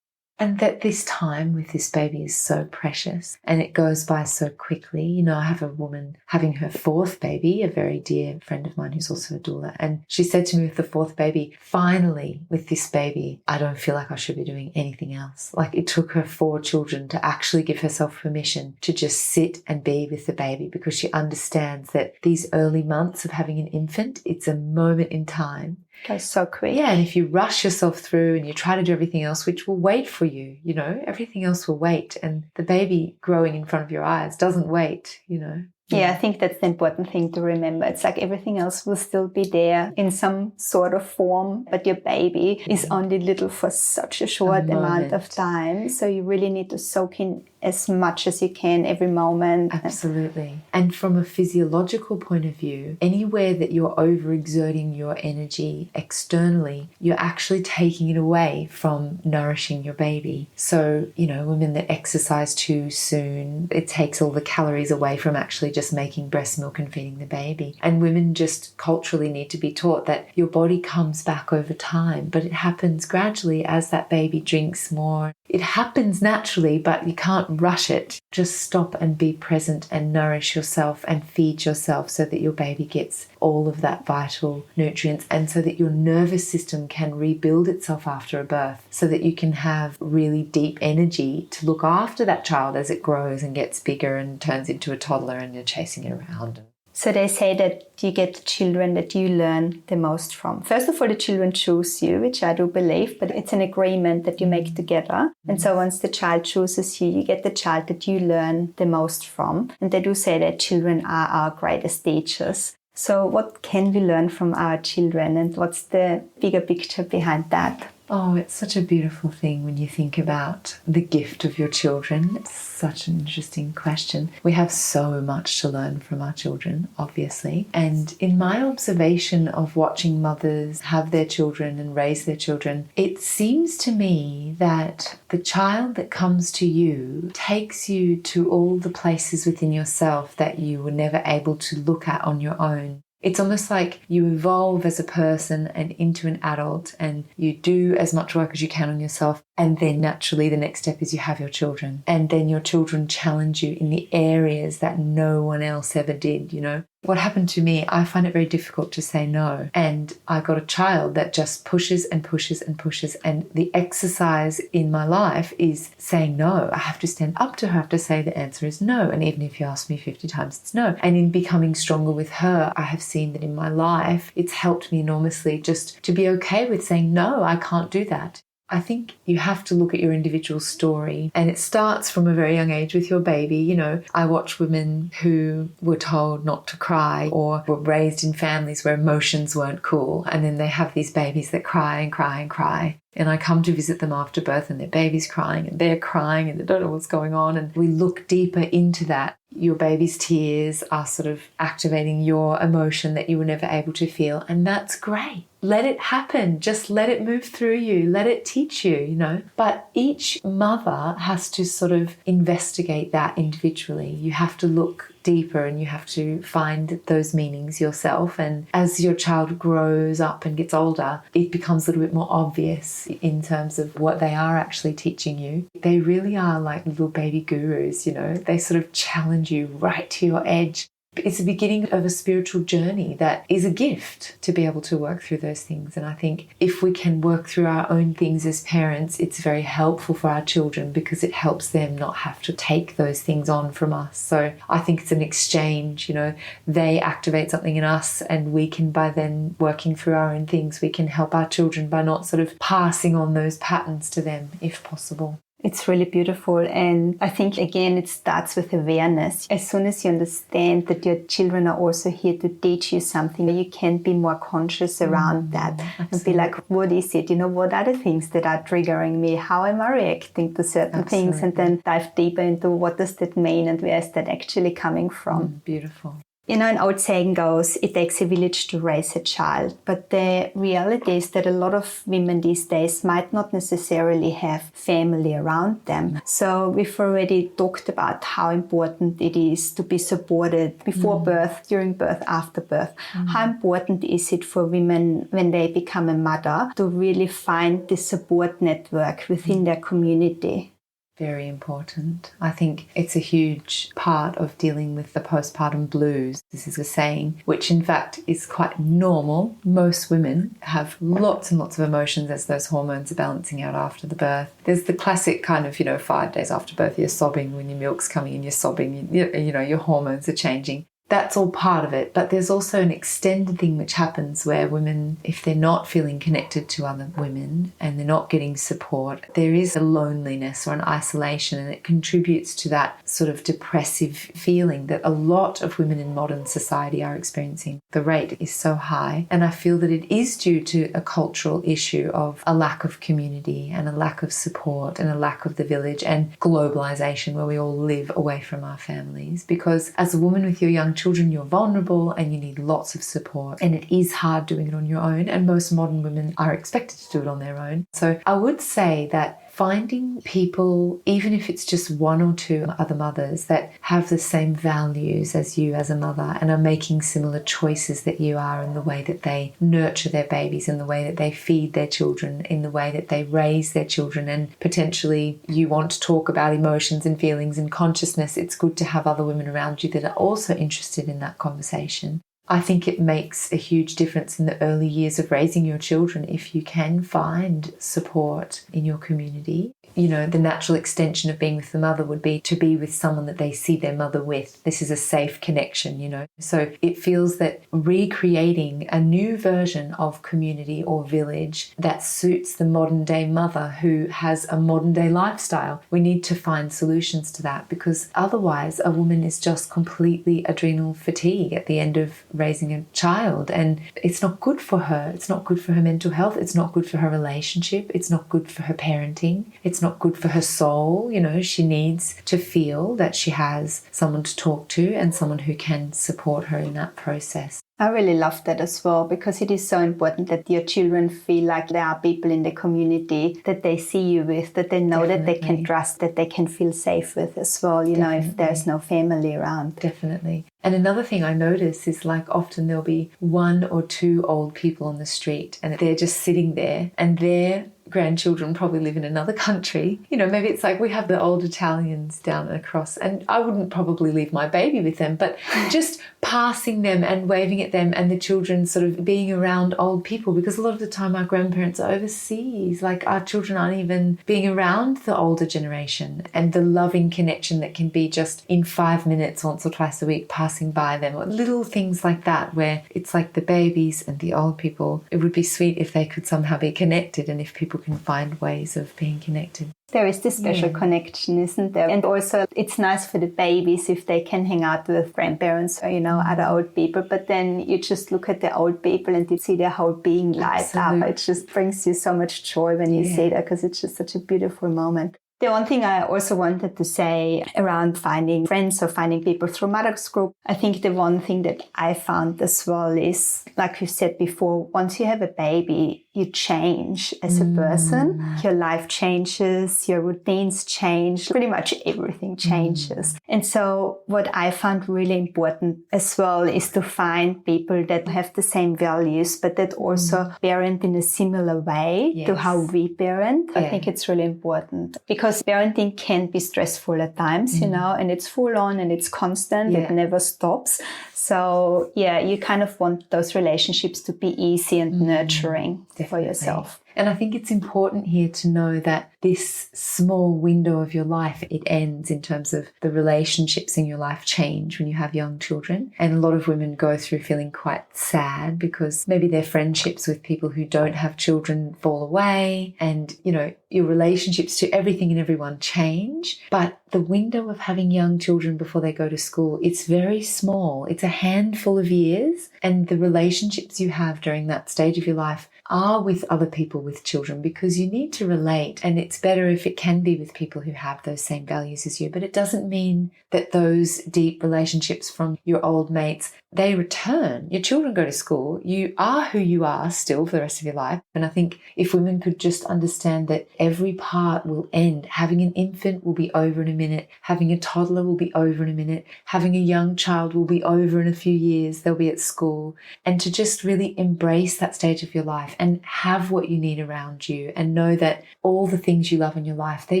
And that this time with this baby is so precious and it goes by so quickly. You know, I have a woman having her 4th baby, a very dear friend of mine who's also a doula. And she said to me with the 4th baby, finally, with this baby, I don't feel like I should be doing anything else. Like it took her 4 children to actually give herself permission to just sit and be with the baby, because she understands that these early months of having an infant, it's a moment in time. Goes so quick. Yeah, and if you rush yourself through and you try to do everything else, which will wait for you, you know, everything else will wait. And the baby growing in front of your eyes doesn't wait, you know. Yeah, I think that's the important thing to remember. It's like everything else will still be there in some sort of form, but your baby is only little for such a short amount of time. So you really need to soak in as much as you can every moment. Absolutely. And from a physiological point of view, anywhere that you're overexerting your energy externally, you're actually taking it away from nourishing your baby. So, you know, women that exercise too soon, it takes all the calories away from actually just making breast milk and feeding the baby. And women just culturally need to be taught that your body comes back over time, but it happens gradually as that baby drinks more. It happens naturally, but you can't rush it. Just stop and be present and nourish yourself and feed yourself so that your baby gets all of that vital nutrients, and so that your nervous system can rebuild itself after a birth, so that you can have really deep energy to look after that child as it grows and gets bigger and turns into a toddler and you're chasing it around. So they say that you get the children that you learn the most from. First of all, the children choose you, which I do believe, but it's an agreement that you make together. And so once the child chooses you, you get the child that you learn the most from. And they do say that children are our greatest teachers. So what can we learn from our children, and what's the bigger picture behind that? Oh, it's such a beautiful thing when you think about the gift of your children. It's such an interesting question. We have so much to learn from our children, obviously. And in my observation of watching mothers have their children and raise their children, it seems to me that the child that comes to you takes you to all the places within yourself that you were never able to look at on your own. It's almost like you evolve as a person and into an adult, and you do as much work as you can on yourself. And then naturally the next step is you have your children, and then your children challenge you in the areas that no one else ever did, you know. What happened to me, I find it very difficult to say no. And I got a child that just pushes and pushes and pushes. And the exercise in my life is saying no. I have to stand up to her. I have to say the answer is no. And even if you ask me 50 times, it's no. And in becoming stronger with her, I have seen that in my life, it's helped me enormously just to be okay with saying, no, I can't do that. I think you have to look at your individual story, and it starts from a very young age with your baby. You know, I watch women who were told not to cry or were raised in families where emotions weren't cool, and then they have these babies that cry and cry and cry. And I come to visit them after birth and their baby's crying and they're crying and they don't know what's going on. And we look deeper into that. Your baby's tears are sort of activating your emotion that you were never able to feel. And that's great. Let it happen. Just let it move through you. Let it teach you, you know. But each mother has to sort of investigate that individually. You have to look deeper and you have to find those meanings yourself. And as your child grows up and gets older, it becomes a little bit more obvious in terms of what they are actually teaching you. They really are like little baby gurus, you know. They sort of challenge you right to your edge. It's the beginning of a spiritual journey that is a gift to be able to work through those things. And I think if we can work through our own things as parents, it's very helpful for our children because it helps them not have to take those things on from us. So I think it's an exchange, you know, they activate something in us and we can, by then working through our own things, we can help our children by not sort of passing on those patterns to them if possible. It's really beautiful. And I think, again, it starts with awareness. As soon as you understand that your children are also here to teach you something, you can be more conscious around that. Absolutely. And be like, what is it? You know, what are the things that are triggering me? How am I reacting to certain things? And then dive deeper into what does that mean and where is that actually coming from? Beautiful. You know, an old saying goes, it takes a village to raise a child. But the reality is that a lot of women these days might not necessarily have family around them. So we've already talked about how important it is to be supported before birth, during birth, after birth. How important is it for women when they become a mother to really find the support network within their community? Very important. I think it's a huge part of dealing with the postpartum blues. This is a saying, which in fact is quite normal. Most women have lots and lots of emotions as those hormones are balancing out after the birth. There's the classic kind of, 5 days after birth, you're sobbing when your milk's coming in, you're sobbing, your hormones are changing. That's all part of it. But there's also an extended thing which happens where women, if they're not feeling connected to other women and they're not getting support, there is a loneliness or an isolation, and it contributes to that sort of depressive feeling that a lot of women in modern society are experiencing. The rate is so high. And I feel that it is due to a cultural issue of a lack of community and a lack of support and a lack of the village and globalization where we all live away from our families. Because as a woman with your young children, you're vulnerable and you need lots of support, and it is hard doing it on your own, and most modern women are expected to do it on their own. So I would say that finding people, even if it's just one or two other mothers that have the same values as you as a mother and are making similar choices that you are in the way that they nurture their babies, in the way that they feed their children, in the way that they raise their children, and potentially you want to talk about emotions and feelings and consciousness, it's good to have other women around you that are also interested in that conversation. I think it makes a huge difference in the early years of raising your children if you can find support in your community. The natural extension of being with the mother would be to be with someone that they see their mother with. This is a safe connection, So it feels that recreating a new version of community or village that suits the modern day mother who has a modern day lifestyle. We need to find solutions to that, because otherwise a woman is just completely adrenal fatigue at the end of raising a child, and it's not good for her. It's not good for her mental health. It's not good for her relationship. It's not good for her parenting. It's not good for her soul. She needs to feel that she has someone to talk to and someone who can support her in that process. I really love that as well, because it is so important that your children feel like there are people in the community that they see you with, that they know that they can trust, that they can feel safe with as well, if there's no family around. Definitely. And another thing I notice is often there'll be one or two old people on the street and they're just sitting there, and their grandchildren probably live in another country. Maybe it's like we have the old Italians down and across, and I wouldn't probably leave my baby with them, but just passing them and waving at them, and the children sort of being around old people, because a lot of the time our grandparents are overseas. Our children aren't even being around the older generation, and the loving connection that can be just in 5 minutes once or twice a week passing by them, or little things like that where it's like the babies and the old people. It would be sweet if they could somehow be connected, and if people can find ways of being connected. There is this special connection, isn't there? And also it's nice for the babies if they can hang out with grandparents or, other old people. But then you just look at the old people and you see their whole being light up. It just brings you so much joy when you see that, because it's just such a beautiful moment. The one thing I also wanted to say around finding friends or finding people through Mother's Group, I think the one thing that I found as well is, like you said before, once you have a baby, you change as a person. Your life changes, your routines change, pretty much everything changes. And so what I found really important as well is to find people that have the same values, but that also parent in a similar way to how we parent. I think it's really important because parenting can be stressful at times, you know, and it's full on and it's constant. It never stops. So you kind of want those relationships to be easy and nurturing for yourself. And I think it's important here to know that this small window of your life, it ends in terms of the relationships in your life change when you have young children. And a lot of women go through feeling quite sad because maybe their friendships with people who don't have children fall away and, you know, your relationships to everything and everyone change. But the window of having young children before they go to school, it's very small. It's a handful of years. And the relationships you have during that stage of your life are with other people with children because you need to relate, and it's better if it can be with people who have those same values as you. But it doesn't mean that those deep relationships from your old mates, they return. Your children go to school. You are who you are still for the rest of your life. And I think if women could just understand that every part will end. Having an infant will be over in a minute. Having a toddler will be over in a minute. Having a young child will be over in a few years. They'll be at school. And to just really embrace that stage of your life and have what you need around you and know that all the things you love in your life, they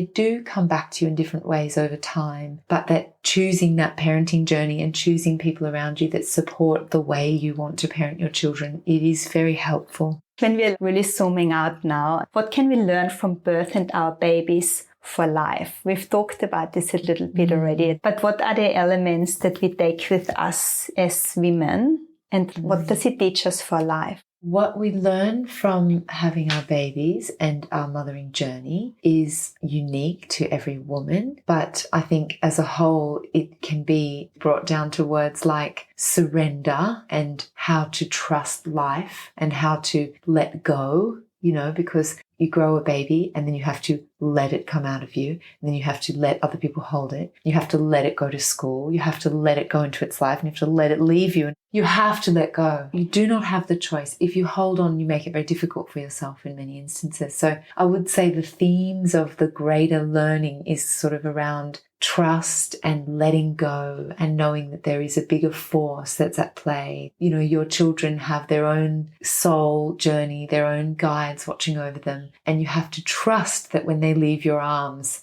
do come back to you in different ways over time, but that choosing that parenting journey and choosing people around you that support the way you want to parent your children, it is very helpful. When we're really zooming out now, what can we learn from birth and our babies for life? We've talked about this a little bit already, but what are the elements that we take with us as women and what does it teach us for life? What we learn from having our babies and our mothering journey is unique to every woman. But I think as a whole, it can be brought down to words like surrender and how to trust life and how to let go, you know, because you grow a baby and then you have to let it come out of you. And then you have to let other people hold it. You have to let it go to school. You have to let it go into its life and you have to let it leave you. And you have to let go. You do not have the choice. If you hold on, you make it very difficult for yourself in many instances. So I would say the themes of the greater learning is sort of around trust and letting go and knowing that there is a bigger force that's at play. You know, your children have their own soul journey, their own guides watching over them. And you have to trust that when they leave your arms,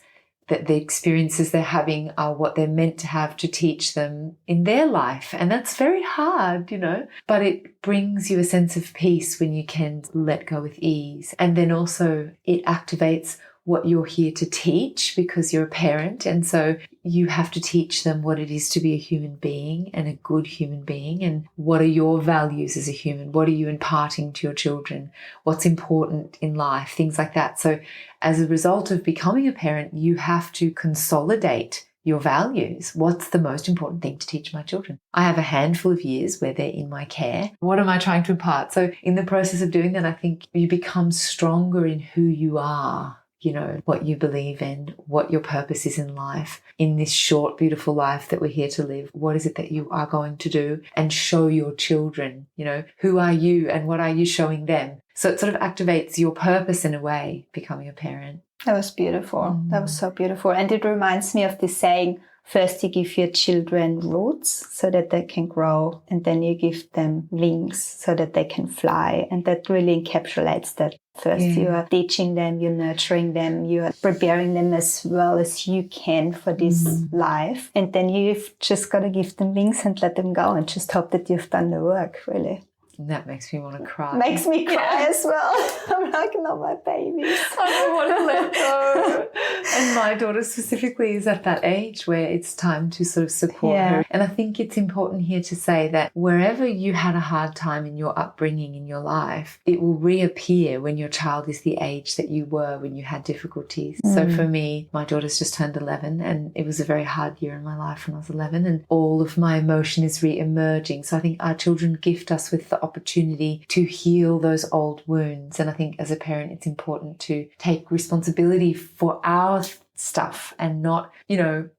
that the experiences they're having are what they're meant to have to teach them in their life. And that's very hard, you know, but it brings you a sense of peace when you can let go with ease. And then also it activates what you're here to teach because you're a parent. And so you have to teach them what it is to be a human being and a good human being. And what are your values as a human? What are you imparting to your children? What's important in life? Things like that. So as a result of becoming a parent, you have to consolidate your values. What's the most important thing to teach my children? I have a handful of years where they're in my care. What am I trying to impart? So in the process of doing that, I think you become stronger in who you are. You know, what you believe in, what your purpose is in life, in this short, beautiful life that we're here to live. What is it that you are going to do and show your children? You know, who are you and what are you showing them? So it sort of activates your purpose in a way, becoming a parent. That was beautiful. That was so beautiful. And it reminds me of this saying, first you give your children roots so that they can grow, and then you give them wings so that they can fly. And that really encapsulates that. First you are teaching them, you're nurturing them, you're preparing them as well as you can for this life. And then you've just got to give them wings and let them go and just hope that you've done the work, really. And that makes me want to cry. Makes me cry as well. I'm like, not my babies. I don't want to let go. And my daughter specifically is at that age where it's time to sort of support her. And I think it's important here to say that wherever you had a hard time in your upbringing in your life, it will reappear when your child is the age that you were when you had difficulties. So for me, my daughter's just turned 11 and it was a very hard year in my life when I was 11 and all of my emotion is re-emerging. So I think our children gift us with the opportunity to heal those old wounds. And I think as a parent, it's important to take responsibility for our stuff and not,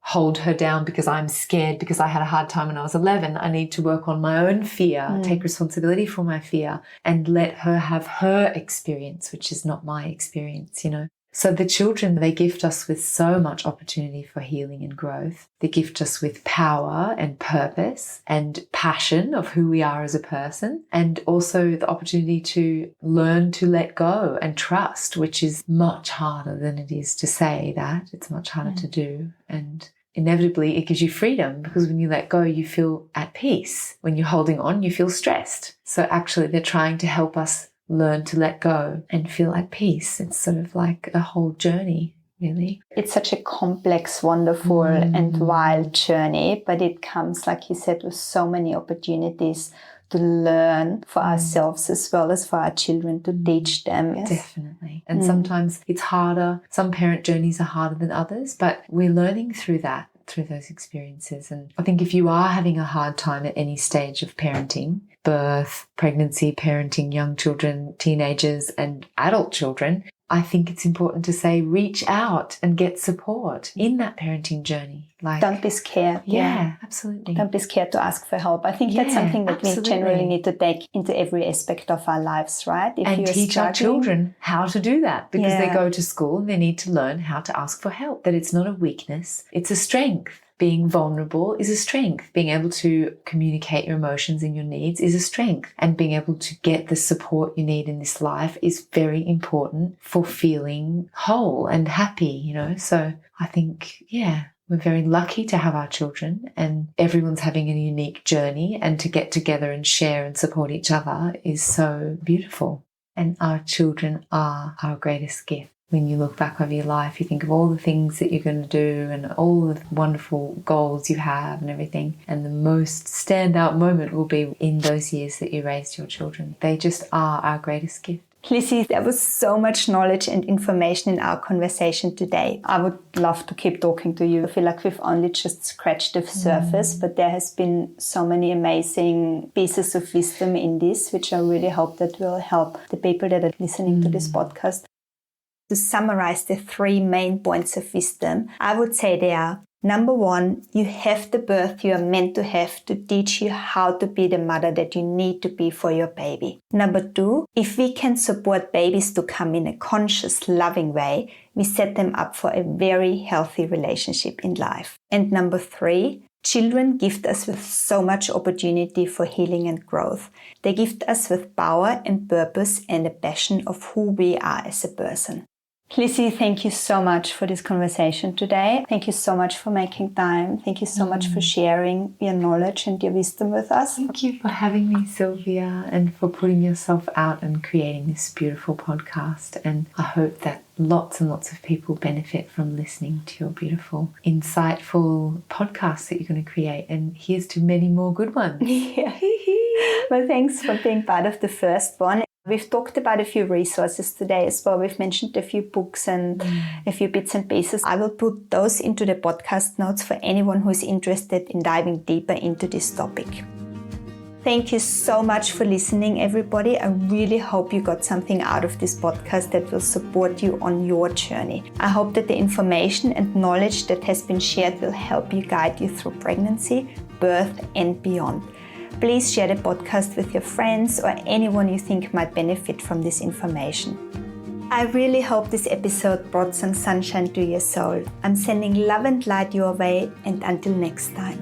hold her down because I'm scared because I had a hard time when I was 11. I need to work on my own fear, take responsibility for my fear, and let her have her experience, which is not my experience, So the children, they gift us with so much opportunity for healing and growth. They gift us with power and purpose and passion of who we are as a person, and also the opportunity to learn to let go and trust, which is much harder than it is to say that. It's much harder to do. And inevitably, it gives you freedom, because when you let go, you feel at peace. When you're holding on, you feel stressed. So actually, they're trying to help us learn to let go and feel at peace. It's sort of like a whole journey, really. It's such a complex, wonderful and wild journey, but it comes, like you said, with so many opportunities to learn for ourselves as well as for our children, to teach them. Yes? Definitely. And sometimes it's harder. Some parent journeys are harder than others, but we're learning through that, through those experiences. And I think if you are having a hard time at any stage of parenting, birth, pregnancy, parenting young children, teenagers and adult children, I think it's important to say, reach out and get support in that parenting journey. Don't be scared. Yeah, absolutely. Don't be scared to ask for help. I think that's something that we generally need to take into every aspect of our lives, right? And teach our children how to do that, because they go to school and they need to learn how to ask for help, that it's not a weakness, it's a strength. Being vulnerable is a strength. Being able to communicate your emotions and your needs is a strength. And being able to get the support you need in this life is very important for feeling whole and happy, So I think, we're very lucky to have our children, and everyone's having a unique journey, and to get together and share and support each other is so beautiful. And our children are our greatest gift. When you look back over your life, you think of all the things that you're going to do and all the wonderful goals you have and everything. And the most standout moment will be in those years that you raised your children. They just are our greatest gift. Lizzy, there was so much knowledge and information in our conversation today. I would love to keep talking to you. I feel like we've only just scratched the surface, but there has been so many amazing pieces of wisdom in this, which I really hope that will help the people that are listening to this podcast. To summarize the 3 main points of wisdom, I would say they are: number 1, you have the birth you are meant to have to teach you how to be the mother that you need to be for your baby. Number 2, if we can support babies to come in a conscious, loving way, we set them up for a very healthy relationship in life. And number 3, children gift us with so much opportunity for healing and growth. They gift us with power and purpose and a passion of who we are as a person. Lizzy, thank you so much for this conversation today. Thank you so much for making time. Thank you so much for sharing your knowledge and your wisdom with us. Thank you for having me, Sylvia, and for putting yourself out and creating this beautiful podcast. And I hope that lots and lots of people benefit from listening to your beautiful, insightful podcast that you're going to create. And here's to many more good ones. Yeah. Well, thanks for being part of the first one. We've talked about a few resources today as well. We've mentioned a few books and a few bits and pieces. I will put those into the podcast notes for anyone who is interested in diving deeper into this topic. Thank you so much for listening, everybody. I really hope you got something out of this podcast that will support you on your journey. I hope that the information and knowledge that has been shared will help you guide you through pregnancy, birth, and beyond. Please share the podcast with your friends or anyone you think might benefit from this information. I really hope this episode brought some sunshine to your soul. I'm sending love and light your way, and until next time.